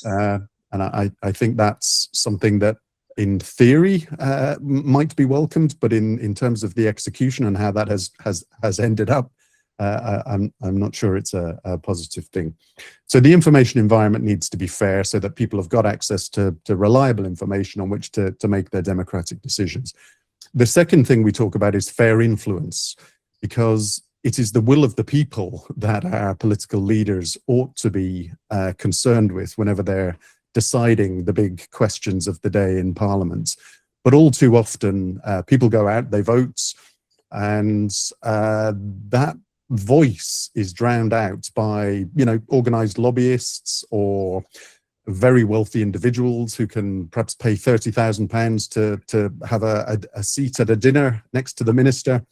And I think that's something that in theory might be welcomed, but in terms of the execution and how that has ended up, I'm not sure it's a positive thing. So the information environment needs to be fair so that people have got access to reliable information on which to make their democratic decisions. The second thing we talk about is fair influence, because it is the will of the people that our political leaders ought to be concerned with whenever they're deciding the big questions of the day in Parliament. But all too often, people go out, they vote, and that voice is drowned out by, organised lobbyists or very wealthy individuals who can perhaps pay £30,000 to have a seat at a dinner next to the minister.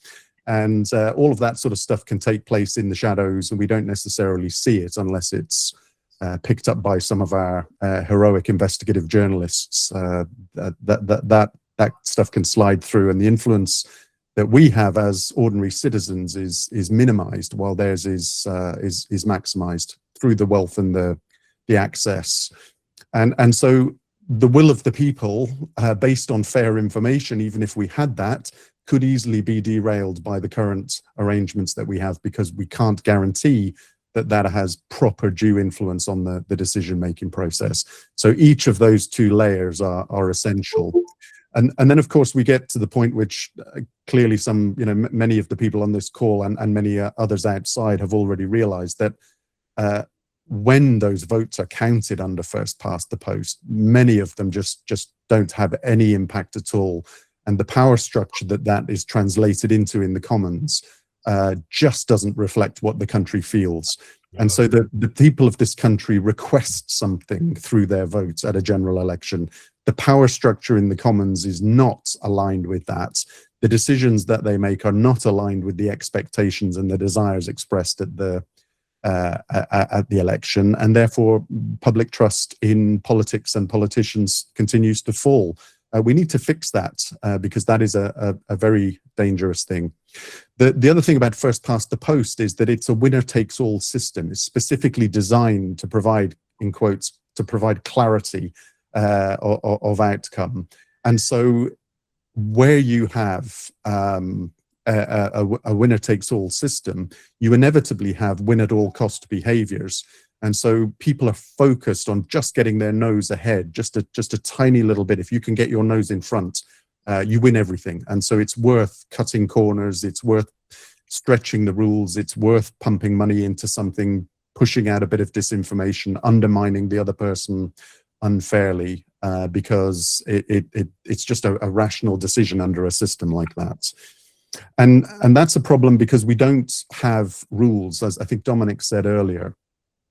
And all of that sort of stuff can take place in the shadows, and we don't necessarily see it unless it's picked up by some of our heroic investigative journalists. That stuff can slide through, and the influence that we have as ordinary citizens is minimized, while theirs is maximized through the wealth and the access. And so the will of the people, based on fair information, even if we had that, could easily be derailed by the current arrangements that we have, because we can't guarantee that has proper due influence on the decision-making process. So each of those two layers are essential. And then, of course, we get to the point which clearly many of the people on this call and many others outside have already realized, that when those votes are counted under first past the post, many of them just don't have any impact at all. And the power structure that is translated into in the Commons just doesn't reflect what the country feels. And so the people of this country request something through their votes at a general election. The power structure in the Commons is not aligned with that. The decisions that they make are not aligned with the expectations and the desires expressed at the election, and therefore public trust in politics and politicians continues to fall. We need to fix that because that is a very dangerous thing. The other thing about first past the post is that it's a winner-takes-all system. It's specifically designed to provide, in quotes, to provide clarity of outcome. And so where you have a winner-takes-all system, you inevitably have win-at-all-cost behaviors. And so people are focused on just getting their nose ahead, just a tiny little bit. If you can get your nose in front, you win everything. And so it's worth cutting corners. It's worth stretching the rules. It's worth pumping money into something, pushing out a bit of disinformation, undermining the other person unfairly, because it's just a rational decision under a system like that. And that's a problem because we don't have rules, as I think Dominic said earlier.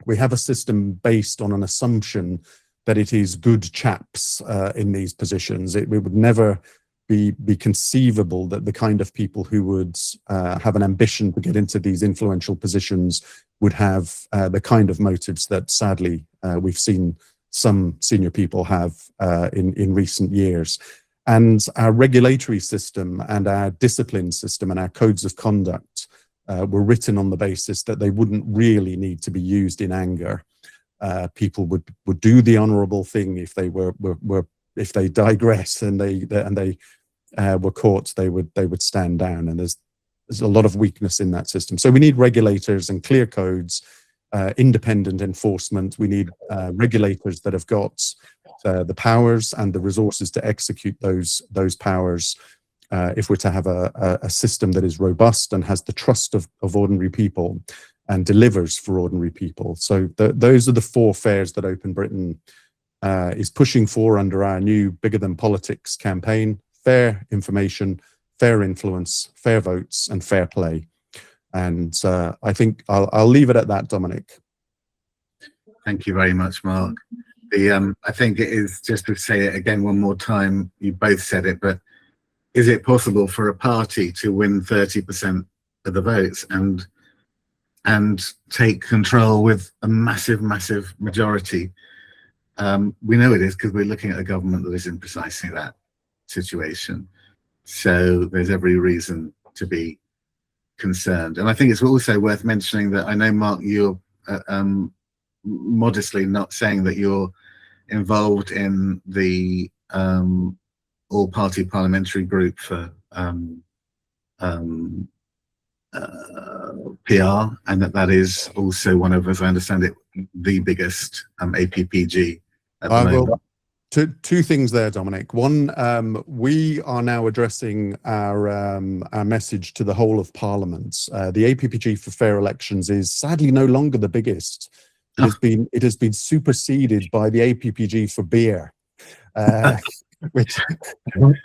We have a system based on an assumption that it is good chaps in these positions. It would never be conceivable that the kind of people who would have an ambition to get into these influential positions would have the kind of motives that sadly we've seen some senior people have in recent years. And our regulatory system and our discipline system and our codes of conduct were written on the basis that they wouldn't really need to be used in anger. People would do the honourable thing if they if they digress and they were caught, they would stand down. And there's a lot of weakness in that system. So we need regulators and clear codes, independent enforcement. We need regulators that have got the powers and the resources to execute those powers. If we're to have a system that is robust and has the trust of ordinary people and delivers for ordinary people. So those are the four fairs that Open Britain is pushing for under our new Bigger Than Politics campaign: fair information, fair influence, fair votes, and fair play. And I think I'll leave it at that, Dominic. Thank you very much, Mark. I think it is, just to say it again one more time, you both said it, but is it possible for a party to win 30% of the votes and take control with a massive majority? We know it is, because we're looking at a government that is in precisely that situation. So there's every reason to be concerned. And I think it's also worth mentioning that I know, Mark, you're modestly not saying that you're involved in the all-party parliamentary group for PR, and that is also one of, as I understand it, the biggest APPG at the moment. Well, two things there, Dominic. One, we are now addressing our message to the whole of Parliament. The APPG for Fair Elections is sadly no longer the biggest. It has been superseded by the APPG for Beer, which the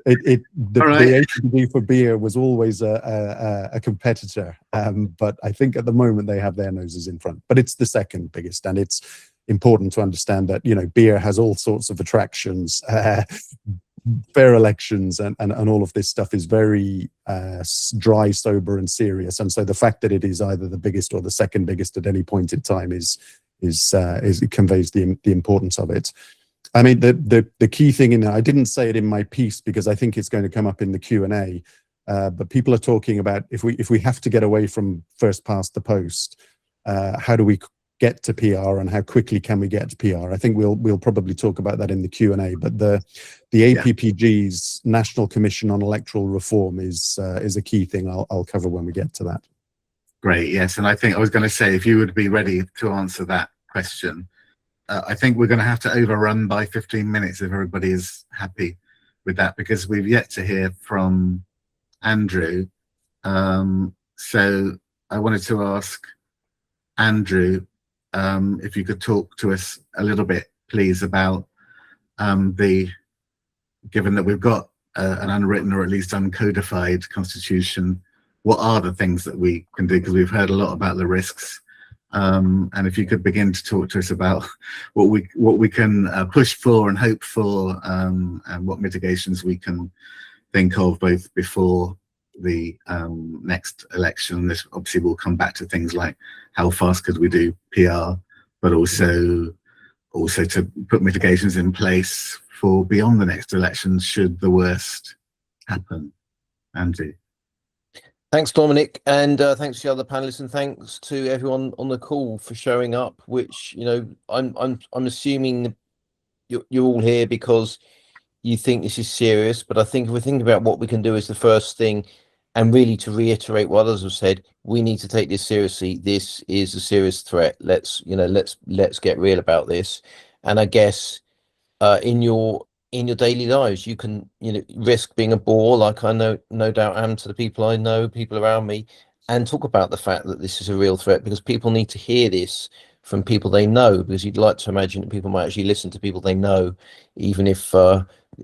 APPG for Beer was always a competitor, but I think at the moment they have their noses in front. But it's the second biggest, and it's important to understand that, you know, beer has all sorts of attractions. Fair elections and all of this stuff is very dry, sober, and serious. And so the fact that it is either the biggest or the second biggest at any point in time is it conveys the importance of it. I mean, the key thing in there, I didn't say it in my piece because I think it's going to come up in the Q&A, but people are talking about if we have to get away from first past the post, how do we get to PR and how quickly can we get to PR? I think we'll probably talk about that in the Q&A, but the APPG's National Commission on Electoral Reform is a key thing I'll cover when we get to that. Great, yes, and I think I was going to say, if you would be ready to answer that question, I think we're going to have to overrun by 15 minutes if everybody is happy with that, because we've yet to hear from Andrew. So I wanted to ask Andrew, if you could talk to us a little bit, please, about given that we've got an unwritten or at least uncodified constitution, what are the things that we can do? Because we've heard a lot about the risks. And if you could begin to talk to us about what we can push for and hope for, and what mitigations we can think of both before the next election. This obviously will come back to things like how fast could we do PR, but also to put mitigations in place for beyond the next election should the worst happen. Andrew. Thanks, Dominic, and thanks to the other panelists, and thanks to everyone on the call for showing up. Which, you know, I'm assuming you're all here because you think this is serious. But I think if we're thinking about what we can do as the first thing, and really to reiterate what others have said, we need to take this seriously. This is a serious threat. Let's get real about this. And I guess in your daily lives, you can, risk being a bore, like I no doubt am to the people I know, people around me, and talk about the fact that this is a real threat, because people need to hear this from people they know, because you'd like to imagine that people might actually listen to people they know, even if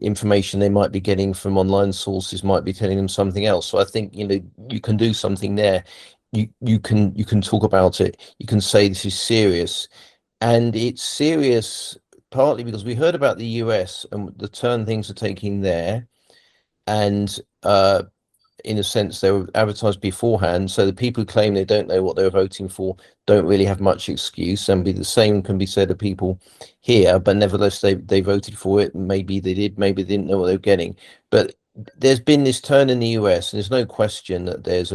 information they might be getting from online sources might be telling them something else. So I think, you can do something there. You can talk about it. You can say this is serious, and it's serious partly because we heard about the US and the turn things are taking there, and in a sense they were advertised beforehand, so the people who claim they don't know what they were voting for don't really have much excuse. And the same can be said of people here, but nevertheless they voted for it. Maybe they did, maybe they didn't know what they were getting. But there's been this turn in the US, and there's no question that there's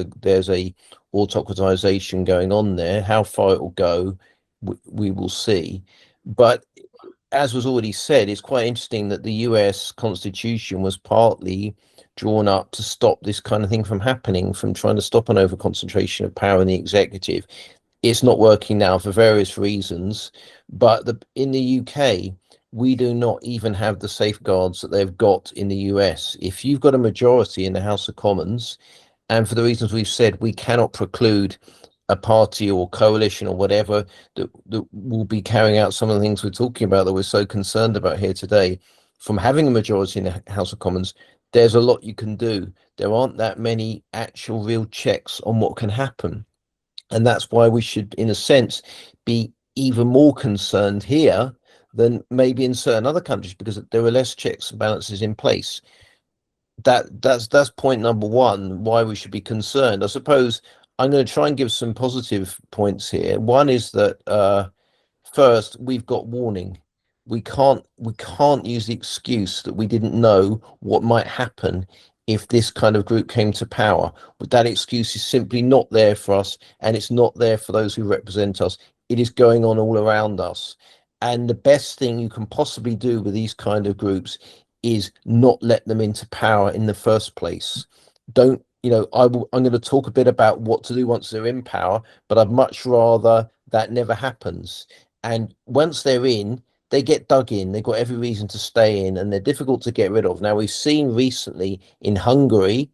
a autocratization going on there. How far it will go, we will see. But as was already said, it's quite interesting that the US Constitution was partly drawn up to stop this kind of thing from happening, from trying to stop an over-concentration of power in the executive. It's not working now for various reasons, but in the UK, we do not even have the safeguards that they've got in the US. If you've got a majority in the House of Commons, and for the reasons we've said, we cannot preclude a party or coalition or whatever that will be carrying out some of the things we're talking about that we're so concerned about here today from having a majority in the House of Commons, there's a lot you can do. There aren't that many actual real checks on what can happen. And that's why we should, in a sense, be even more concerned here than maybe in certain other countries, because there are less checks and balances in place. That's point number one, why we should be concerned. I suppose I'm going to try and give some positive points here. One is that first, we've got warning. We can't use the excuse that we didn't know what might happen if this kind of group came to power. But that excuse is simply not there for us, and it's not there for those who represent us. It is going on all around us. And the best thing you can possibly do with these kind of groups is not let them into power in the first place. Don't, I'm going to talk a bit about what to do once they're in power, but I'd much rather that never happens. And once they're in, they get dug in. They've got every reason to stay in, and they're difficult to get rid of. Now, we've seen recently in Hungary,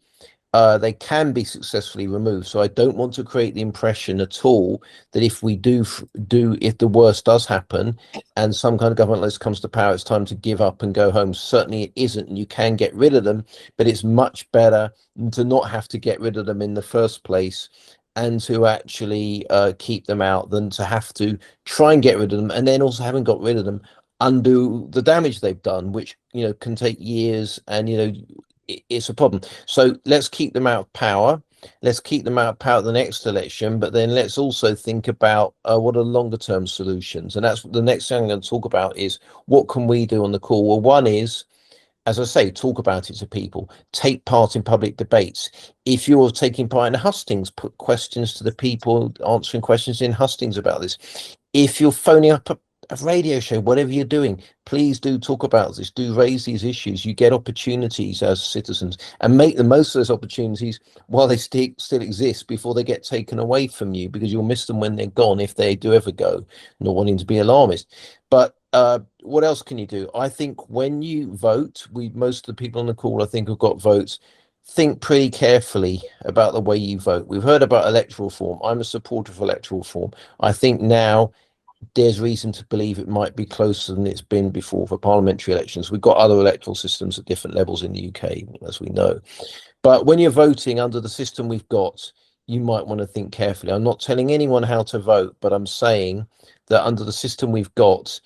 they can be successfully removed. So I don't want to create the impression at all that if we if the worst does happen and some kind of government list comes to power, it's time to give up and go home. Certainly it isn't. And you can get rid of them, but it's much better to not have to get rid of them in the first place, and to actually keep them out, than to have to try and get rid of them, and then also having got rid of them, undo the damage they've done, which can take years, and it's a problem. So let's keep them out of power. Let's keep them out of power at the next election, but then let's also think about what are longer term solutions. And that's the next thing I'm going to talk about, is what can we do on the call? Well, one is, as I say, talk about it to people, take part in public debates. If you're taking part in hustings, put questions to the people answering questions in hustings about this. If you're phoning up a radio show, whatever you're doing, please do talk about this, do raise these issues. You get opportunities as citizens, and make the most of those opportunities while they still exist, before they get taken away from you, because you'll miss them when they're gone, if they do ever go. Not wanting to be alarmist, but what else can you do? I think when you vote, most of the people on the call, I think, have got votes. Think pretty carefully about the way you vote. We've heard about electoral reform. I'm a supporter of electoral reform. I think now there's reason to believe it might be closer than it's been before for parliamentary elections. We've got other electoral systems at different levels in the UK, as we know. But when you're voting under the system we've got, you might want to think carefully. I'm not telling anyone how to vote, but I'm saying that under the system we've got,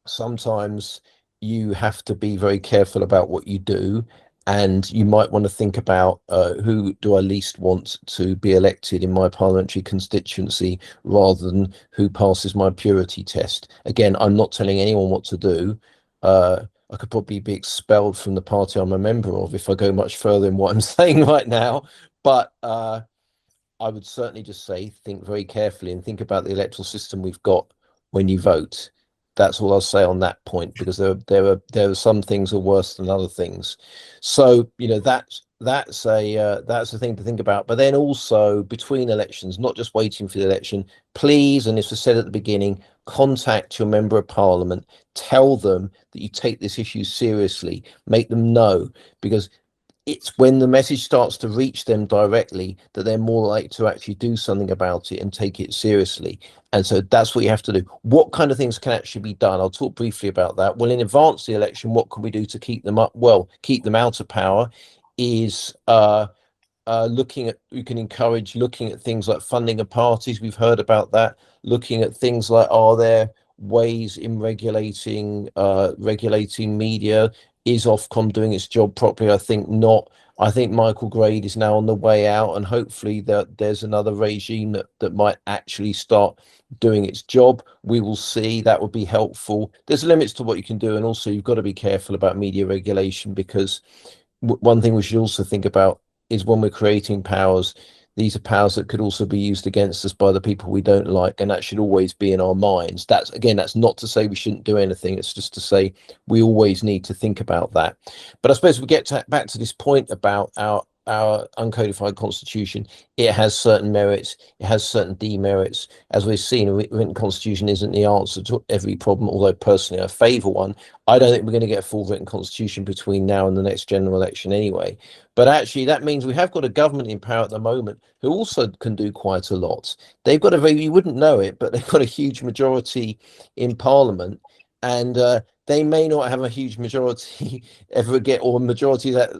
sometimes you have to be very careful about what you do, and you might want to think about who do I least want to be elected in my parliamentary constituency, rather than who passes my purity test. Again, I'm not telling anyone what to do. I could probably be expelled from the party I'm a member of if I go much further in what I'm saying right now, but I would certainly just say, think very carefully and think about the electoral system we've got when you vote. That's all I'll say on that point, because there are some things are worse than other things. So that's a thing to think about. But then also, between elections, not just waiting for the election, please, and this was said at the beginning, contact your member of parliament, tell them that you take this issue seriously, make them know, because it's when the message starts to reach them directly that they're more likely to actually do something about it and take it seriously. And so that's what you have to do. What kind of things can actually be done? I'll talk briefly about that. Well, in advance of the election, what can we do to keep them up? Well, keep them out of power is we can encourage looking at things like funding of parties. We've heard about that. Looking at things like, are there ways in regulating media? Is Ofcom doing its job properly? I think not. I think Michael Grade is now on the way out, and hopefully there's another regime that might actually start doing its job. We will see. That would be helpful. There's limits to what you can do, and also you've got to be careful about media regulation, because one thing we should also think about is, when we're creating powers, these are powers that could also be used against us by the people we don't like, and that should always be in our minds. That's not to say we shouldn't do anything. It's just to say we always need to think about that. But I suppose we get back to this point about our uncodified constitution. It has certain merits, it has certain demerits. As we've seen, a written constitution isn't the answer to every problem, although personally I favour one. I don't think we're going to get a full written constitution between now and the next general election anyway. But actually that means we have got a government in power at the moment who also can do quite a lot. They've got you wouldn't know it, but they've got a huge majority in parliament, and they may not have a huge majority ever get, or a majority that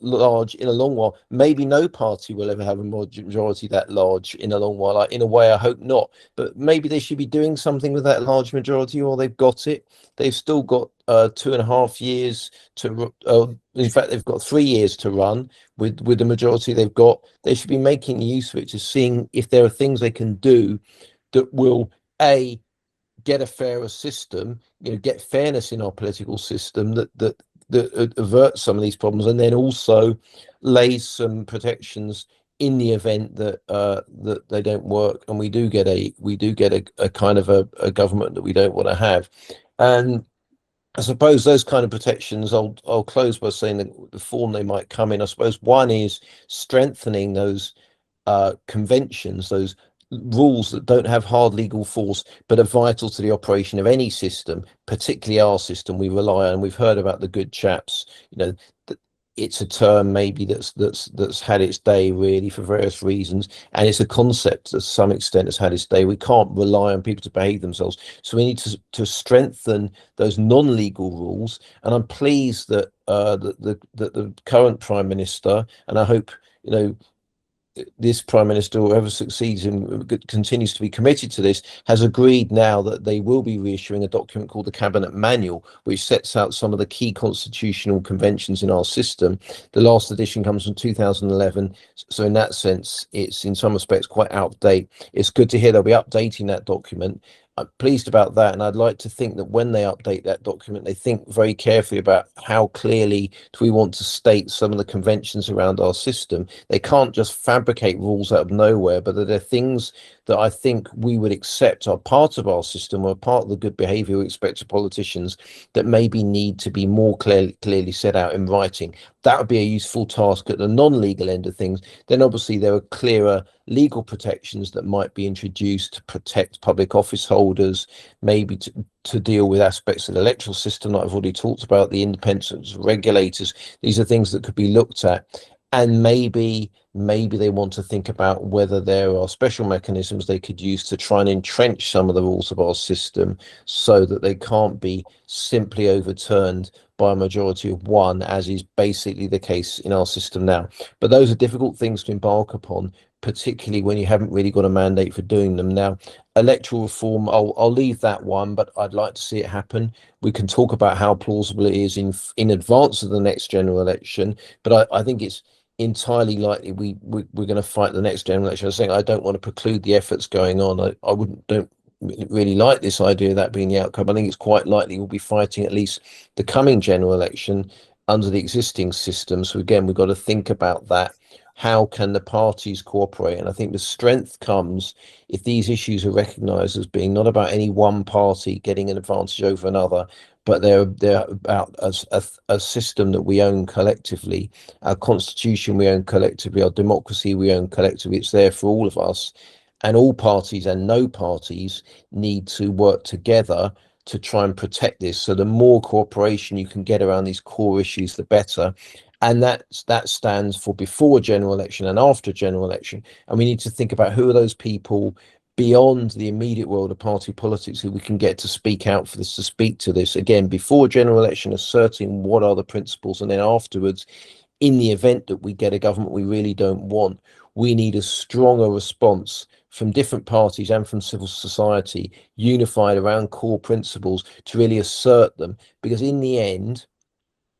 large in a long while. Maybe no party will ever have a majority that large in a long while. In a way, I hope not. But maybe they should be doing something with that large majority, or they've got it. They've still got 2.5 years to. In fact, they've got 3 years to run with the majority they've got. They should be making use of it, to seeing if there are things they can do that will get a fairer system, get fairness in our political system that averts some of these problems, and then also lays some protections in the event that that they don't work, and we do get a kind of a government that we don't want to have. And I suppose those kind of protections, I'll close by saying that the form they might come in, I suppose one is strengthening those conventions, those rules that don't have hard legal force but are vital to the operation of any system, particularly our system. We rely on, we've heard about the good chaps, it's a term maybe that's had its day really for various reasons, and it's a concept to some extent that's had its day. We can't rely on people to behave themselves, so we need to strengthen those non-legal rules. And I'm pleased that the current Prime Minister, and I hope this Prime Minister, whoever succeeds and continues to be committed to this, has agreed now that they will be reissuing a document called the Cabinet Manual, which sets out some of the key constitutional conventions in our system. The last edition comes from 2011, so in that sense, it's in some respects quite out of date. It's good to hear they'll be updating that document. I'm pleased about that, and I'd like to think that when they update that document, they think very carefully about how clearly do we want to state some of the conventions around our system. They can't just fabricate rules out of nowhere, but that they're things that I think we would accept are part of our system, or part of the good behaviour we expect of politicians, that maybe need to be more clearly set out in writing. That would be a useful task at the non-legal end of things. Then obviously there are clearer legal protections that might be introduced to protect public office holders, maybe to deal with aspects of the electoral system that I've already talked about, the independence of regulators. These are things that could be looked at. And maybe they want to think about whether there are special mechanisms they could use to try and entrench some of the rules of our system, so that they can't be simply overturned by a majority of one, as is basically the case in our system now. But those are difficult things to embark upon, particularly when you haven't really got a mandate for doing them. Now, electoral reform, I'll leave that one, but I'd like to see it happen. We can talk about how plausible it is in advance of the next general election, but I think it's entirely likely we're going to fight the next general election. I was saying I don't want to preclude the efforts going on. I don't really like this idea of that being the outcome. I think it's quite likely we'll be fighting at least the coming general election under the existing system. So again, we've got to think about that. How can the parties cooperate? And I think the strength comes if these issues are recognised as being not about any one party getting an advantage over another, but they're about a system that we own collectively, our constitution we own collectively, our democracy we own collectively. It's there for all of us, and all parties and no parties need to work together to try and protect this. So the more cooperation you can get around these core issues, the better. And that stands for before general election and after general election. And we need to think about who are those people beyond the immediate world of party politics who we can get to speak out for this, to speak to this. Again, before general election, asserting what are the principles, and then afterwards, in the event that we get a government we really don't want, we need a stronger response from different parties and from civil society, unified around core principles to really assert them. Because in the end,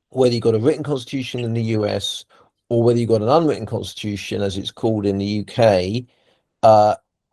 whether you've got a written constitution in the US or whether you've got an unwritten constitution, as it's called in the UK,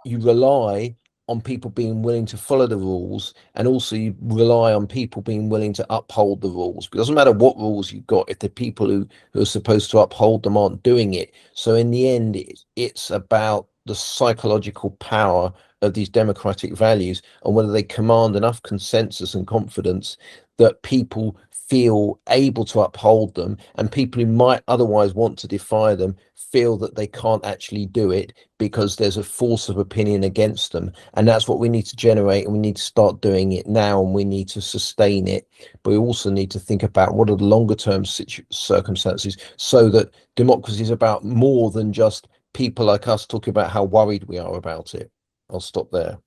you rely on people being willing to follow the rules, and also you rely on people being willing to uphold the rules. It doesn't matter what rules you've got if the people who are supposed to uphold them aren't doing it. So in the end, it's about the psychological power of these democratic values and whether they command enough consensus and confidence that people feel able to uphold them, and people who might otherwise want to defy them feel that they can't actually do it because there's a force of opinion against them. And that's what we need to generate, and we need to start doing it now, and we need to sustain it. But we also need to think about what are the longer term circumstances, so that democracy is about more than just people like us talking about how worried we are about it. I'll stop there.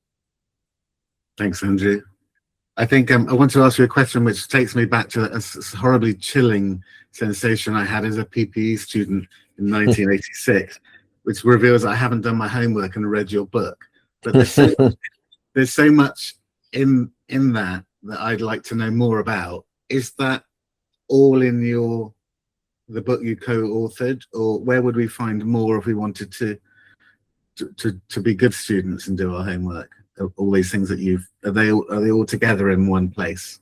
Thanks, Andrew. I think I want to ask you a question which takes me back to a horribly chilling sensation I had as a PPE student in 1986, which reveals I haven't done my homework and read your book. But there's so much in that I'd like to know more about. Is that all in the book you co-authored, or where would we find more if we wanted to be good students and do our homework? All these things that are they all together in one place?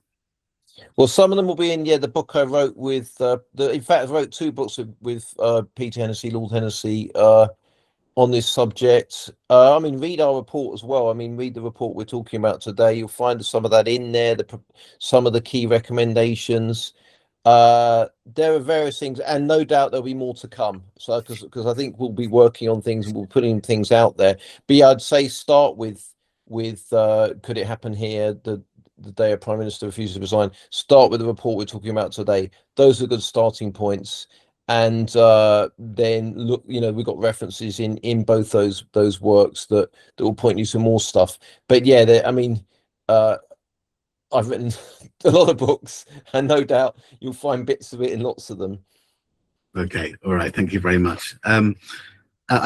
Well, some of them will be in the book I wrote with in fact I wrote 2 books with Peter Hennessy, Lord Hennessy, on this subject. I mean, read our report as well. I mean, read the report we're talking about today. You'll find some of that in there, some of the key recommendations. There are various things, and no doubt there'll be more to come. So because I think we'll be working on things and we're putting things out there. But yeah, I'd say start with could it happen here, the day a Prime Minister refuses to resign. Start with the report we're talking about today. Those are good starting points. And then look, we've got references in both those works that will point you to more stuff. But yeah, I mean, I've written a lot of books, and no doubt you'll find bits of it in lots of them. Okay, all right, thank you very much. I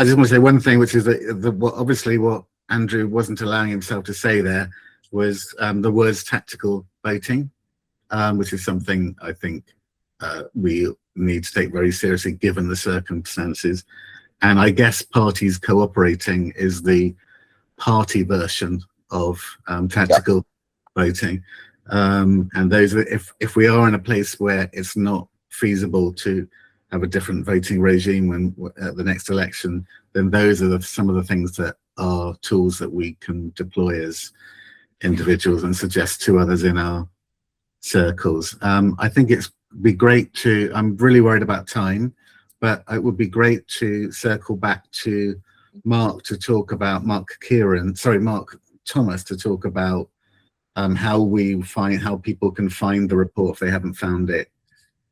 just want to say one thing, which is that obviously what Andrew wasn't allowing himself to say there was the words tactical voting, which is something I think we need to take very seriously given the circumstances. And I guess parties cooperating is the party version of tactical voting. And those are, if we are in a place where it's not feasible to have a different voting regime when at the next election, then those are some of the things that are tools that we can deploy as individuals and suggest to others in our circles. I think it'd be great to, I'm really worried about time, but it would be great to circle back to Mark to talk about, Mark Thomas to talk about how people can find the report if they haven't found it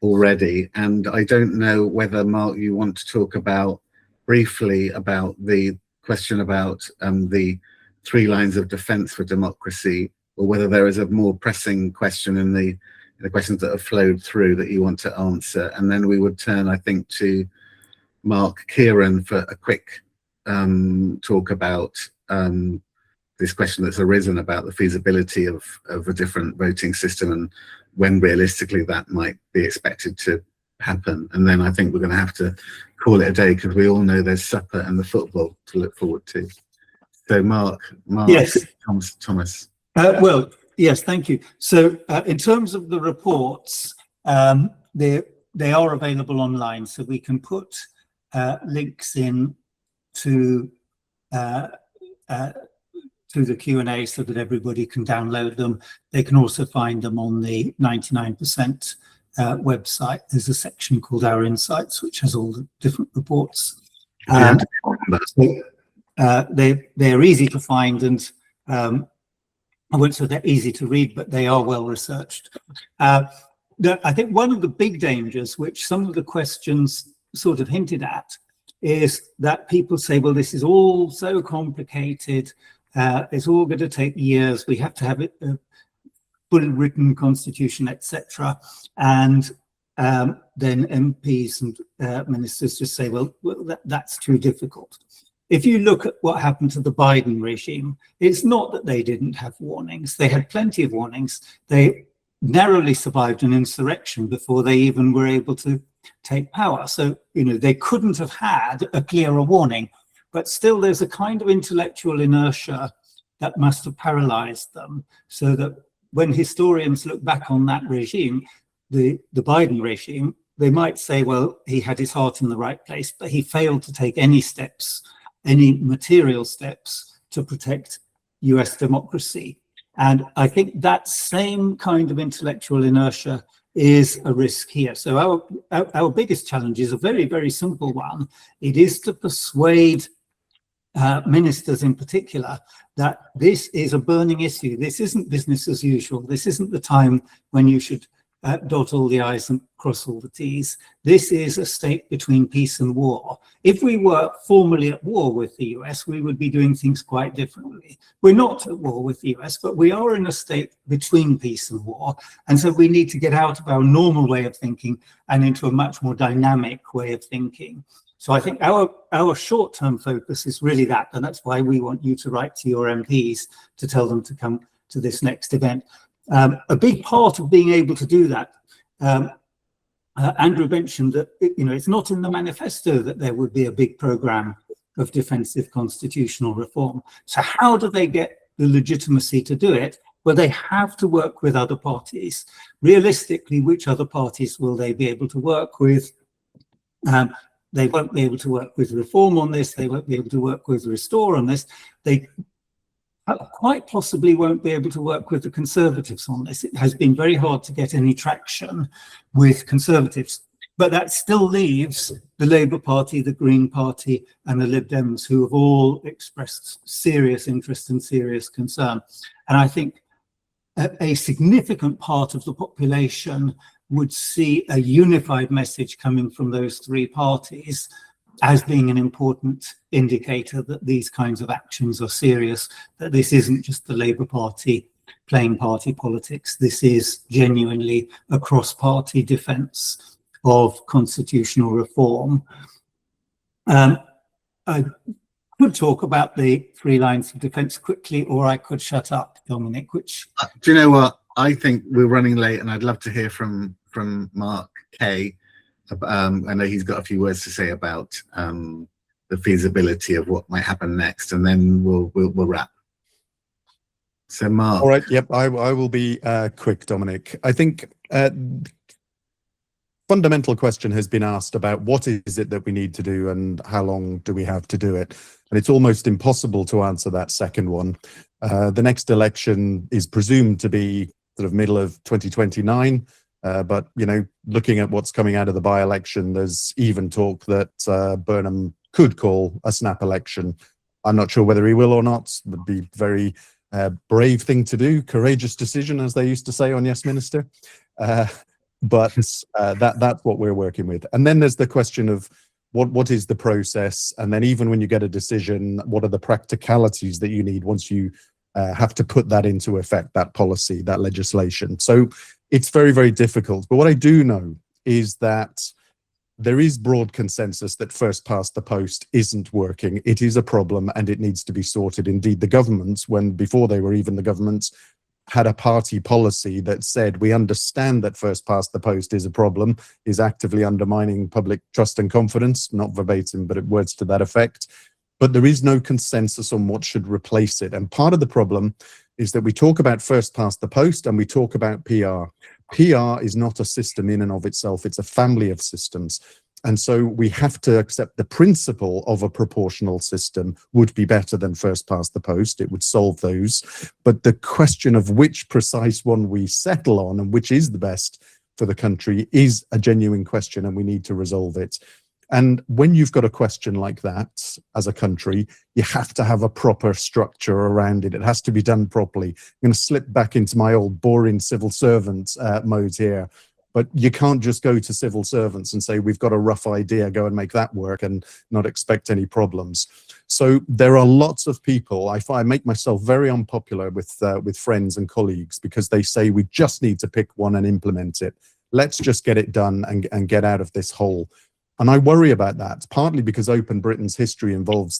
already. And I don't know whether, Mark, you want to talk about briefly about the question about the 3 lines of defense for democracy, or whether there is a more pressing question in the questions that have flowed through that you want to answer. And then we would turn, I think, to Mark Kieran for a quick talk about this question that's arisen about the feasibility of a different voting system and when realistically that might be expected to happen. And then I think we're going to have to call it a day, because we all know there's supper and the football to look forward to. So Mark, Yes. Thomas. Well, yes, thank you. So in terms of the reports, they are available online, so we can put links in to the Q&A so that everybody can download them. They can also find them on the 99% website. There's a section called Our Insights, which has all the different reports. They're easy to find, and I won't say they're easy to read, but they are well researched. I think one of the big dangers, which some of the questions sort of hinted at, is that people say, well, this is all so complicated. It's all going to take years. We have to have it fully written constitution, etc. And then MPs and ministers just say, well, that's too difficult. If you look at what happened to the Biden regime, it's not that they didn't have warnings. They had plenty of warnings. They narrowly survived an insurrection before they even were able to take power. So, they couldn't have had a clearer warning, but still there's a kind of intellectual inertia that must have paralyzed them, so that when historians look back on that regime, the Biden regime, they might say, well, he had his heart in the right place, but he failed to take any steps, any material steps to protect US democracy. And I think that same kind of intellectual inertia is a risk here. So our biggest challenge is a very, very simple one. It is to persuade ministers in particular that this is a burning issue. This isn't business as usual. This isn't the time when you should dot all the I's and cross all the T's. This is a state between peace and war. If we were formally at war with the US, we would be doing things quite differently. We're not at war with the US, but we are in a state between peace and war. And so we need to get out of our normal way of thinking and into a much more dynamic way of thinking. So I think our short-term focus is really that, and that's why we want you to write to your MPs to tell them to come to this next event. A big part of being able to do that, Andrew mentioned that it's not in the manifesto that there would be a big program of defensive constitutional reform. So how do they get the legitimacy to do it? Well, they have to work with other parties. Realistically, which other parties will they be able to work with? They won't be able to work with Reform on this. They won't be able to work with Restore on this. They quite possibly won't be able to work with the Conservatives on this. It has been very hard to get any traction with Conservatives, but that still leaves the Labour Party, the Green Party, and the Lib Dems, who have all expressed serious interest and serious concern. And I think a significant part of the population would see a unified message coming from those three parties as being an important indicator that these kinds of actions are serious, that this isn't just the Labour Party playing party politics. This is genuinely a cross-party defence of constitutional reform. I could talk about the 3 lines of defence quickly, or I could shut up, Dominic, which... Do you know what? I think we're running late, and I'd love to hear from Mark Kay. I know he's got a few words to say about the feasibility of what might happen next, and then we'll wrap. So, Mark. All right. Yep. I will be quick, Dominic. I think fundamental question has been asked about what is it that we need to do and how long do we have to do it? And it's almost impossible to answer that second one. The next election is presumed to be sort of middle of 2029. But, looking at what's coming out of the by-election, there's even talk that Burnham could call a snap election. I'm not sure whether he will or not. It would be a very brave thing to do, courageous decision, as they used to say on Yes Minister. But that's what we're working with. And then there's the question of what is the process? And then even when you get a decision, what are the practicalities that you need once you have to put that into effect, that policy, that legislation? So it's very, very difficult. But what I do know is that there is broad consensus that first past the post isn't working. It is a problem and it needs to be sorted. Indeed, the governments, before they were even the governments, had a party policy that said, we understand that first past the post is a problem, is actively undermining public trust and confidence, not verbatim, but words to that effect. But there is no consensus on what should replace it. And part of the problem is that we talk about first past the post and we talk about PR. PR is not a system in and of itself. It's a family of systems. And so we have to accept the principle of a proportional system would be better than first past the post. It would solve those. But the question of which precise one we settle on and which is the best for the country is a genuine question, and we need to resolve it. And when you've got a question like that as a country, you have to have a proper structure around it. It has to be done properly. I'm going to slip back into my old boring civil servant mode here. But you can't just go to civil servants and say, we've got a rough idea, go and make that work, and not expect any problems. So there are lots of people, I make myself very unpopular with friends and colleagues because they say we just need to pick one and implement it. Let's just get it done and get out of this hole. And I worry about that, partly because Open Britain's history involves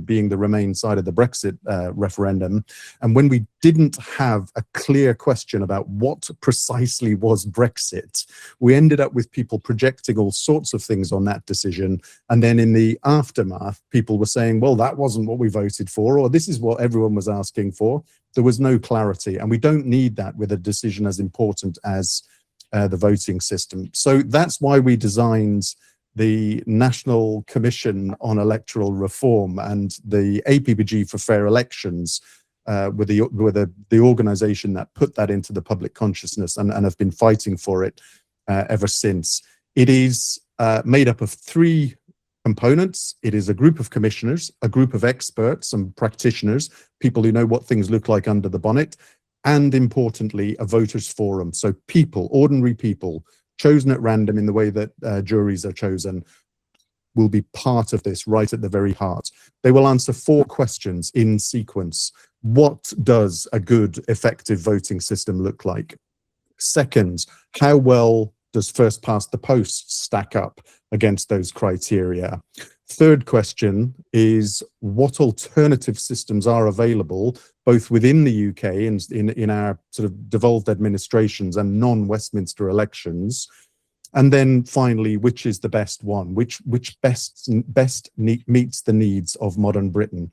being the Remain side of the Brexit referendum. And when we didn't have a clear question about what precisely was Brexit, we ended up with people projecting all sorts of things on that decision. And then in the aftermath, people were saying, well, that wasn't what we voted for, or this is what everyone was asking for. There was no clarity. And we don't need that with a decision as important as the voting system. So that's why we designed the National Commission on Electoral Reform and the APPG for Fair Elections were the organisation that put that into the public consciousness and have been fighting for it ever since. It is made up of 3 components. It is a group of commissioners, a group of experts and practitioners, people who know what things look like under the bonnet, and importantly, a voters forum. So people, ordinary people, chosen at random in the way that juries are chosen, will be part of this right at the very heart. They will answer 4 questions in sequence. What does a good, effective voting system look like? Second, how well does first past the post stack up against those criteria? Third question is, what alternative systems are available both within the UK and in our sort of devolved administrations and non-Westminster elections? And then finally, which is the best one? Which best meets the needs of modern Britain,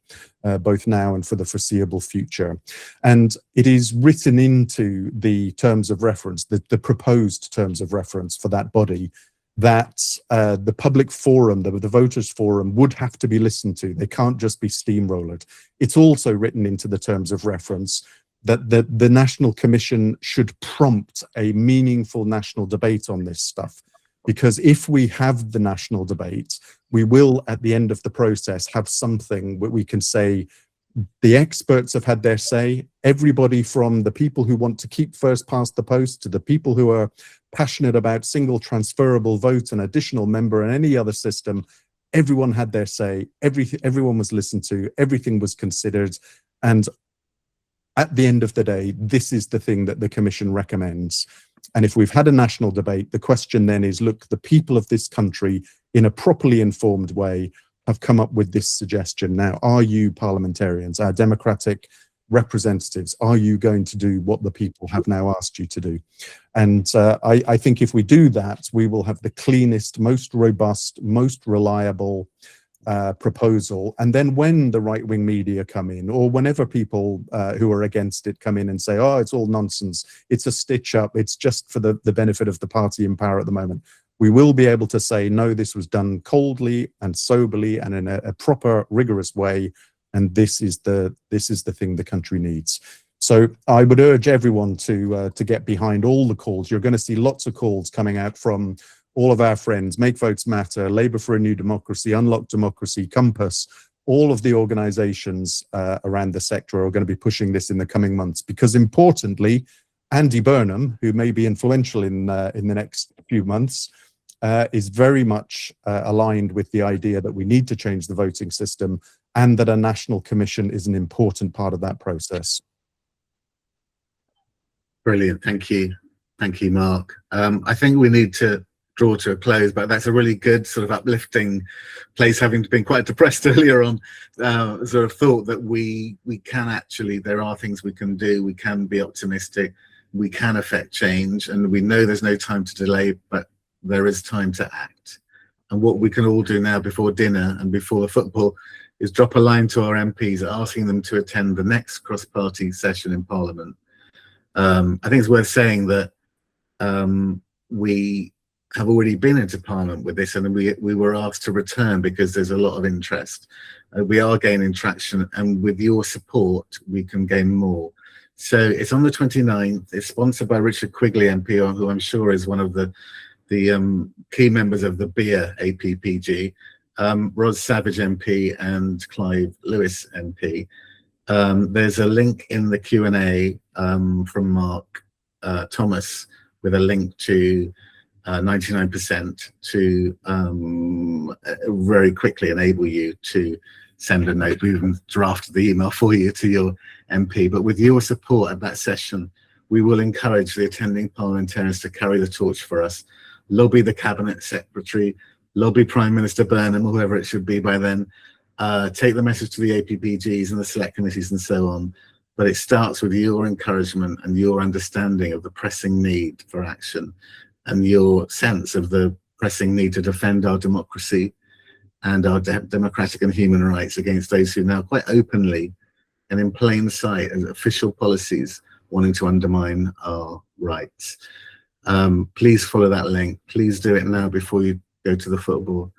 both now and for the foreseeable future? And it is written into the terms of reference, the proposed terms of reference for that body, that the public forum, the voters forum, would have to be listened to. They can't just be steamrollered. It's also written into the terms of reference that the National Commission should prompt a meaningful national debate on this stuff. Because if we have the national debate, we will, at the end of the process, have something where we can say, the experts have had their say, everybody from the people who want to keep first past the post to the people who are passionate about single transferable vote and additional member and any other system, everyone had their say, everyone was listened to, everything was considered, and at the end of the day, this is the thing that the Commission recommends. And if we've had a national debate, the question then is, look, the people of this country, in a properly informed way, have come up with this suggestion. Now, are you parliamentarians, our democratic representatives, are you going to do what the people have now asked you to do? And I think if we do that, we will have the cleanest, most robust, most reliable proposal. And then when the right-wing media come in, or whenever people who are against it come in and say, oh, it's all nonsense, it's a stitch up, it's just for the benefit of the party in power at the moment, we will be able to say, no, this was done coldly and soberly and in a proper, rigorous way, and this is the thing the country needs. So I would urge everyone to get behind all the calls. You're going to see lots of calls coming out from all of our friends, Make Votes Matter, Labour for a New Democracy, Unlock Democracy, Compass, all of the organisations around the sector are going to be pushing this in the coming months. Because importantly, Andy Burnham, who may be influential in the next few months, is very much aligned with the idea that we need to change the voting system and that a national commission is an important part of that process. Brilliant. Thank you. Thank you, Mark. I think we need to draw to a close, but that's a really good sort of uplifting place, having been quite depressed earlier on. Sort of thought that we can actually, there are things we can do, we can be optimistic, we can affect change, and we know there's no time to delay, but there is time to act. And what we can all do now before dinner and before the football is drop a line to our MPs asking them to attend the next cross-party session in Parliament. I think it's worth saying that we have already been into Parliament with this, and we were asked to return because there's a lot of interest. We are gaining traction, and with your support, we can gain more. So it's on the 29th. It's sponsored by Richard Quigley MP, who I'm sure is one of the key members of the BEER APPG, Ros Savage MP and Clive Lewis MP. There's a link in the Q&A from Mark Thomas with a link to 99% to very quickly enable you to send a note. We even drafted the email for you to your MP, but with your support at that session, we will encourage the attending parliamentarians to carry the torch for us, lobby the Cabinet Secretary, lobby Prime Minister Burnham, or whoever it should be by then, take the message to the APPGs and the select committees and so on. But it starts with your encouragement and your understanding of the pressing need for action and your sense of the pressing need to defend our democracy and our democratic and human rights against those who now quite openly and in plain sight as official policies wanting to undermine our rights. Please follow that link. Please do it now before you go to the football.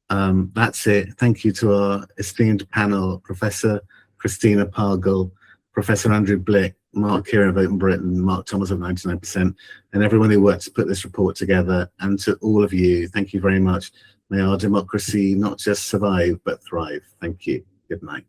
That's it. Thank you to our esteemed panel, Professor Christina Pargle, Professor Andrew Blick, Mark Kieran of Open Britain, Mark Thomas of 99%, and everyone who worked to put this report together. And to all of you, thank you very much. May our democracy not just survive, but thrive. Thank you. Good night.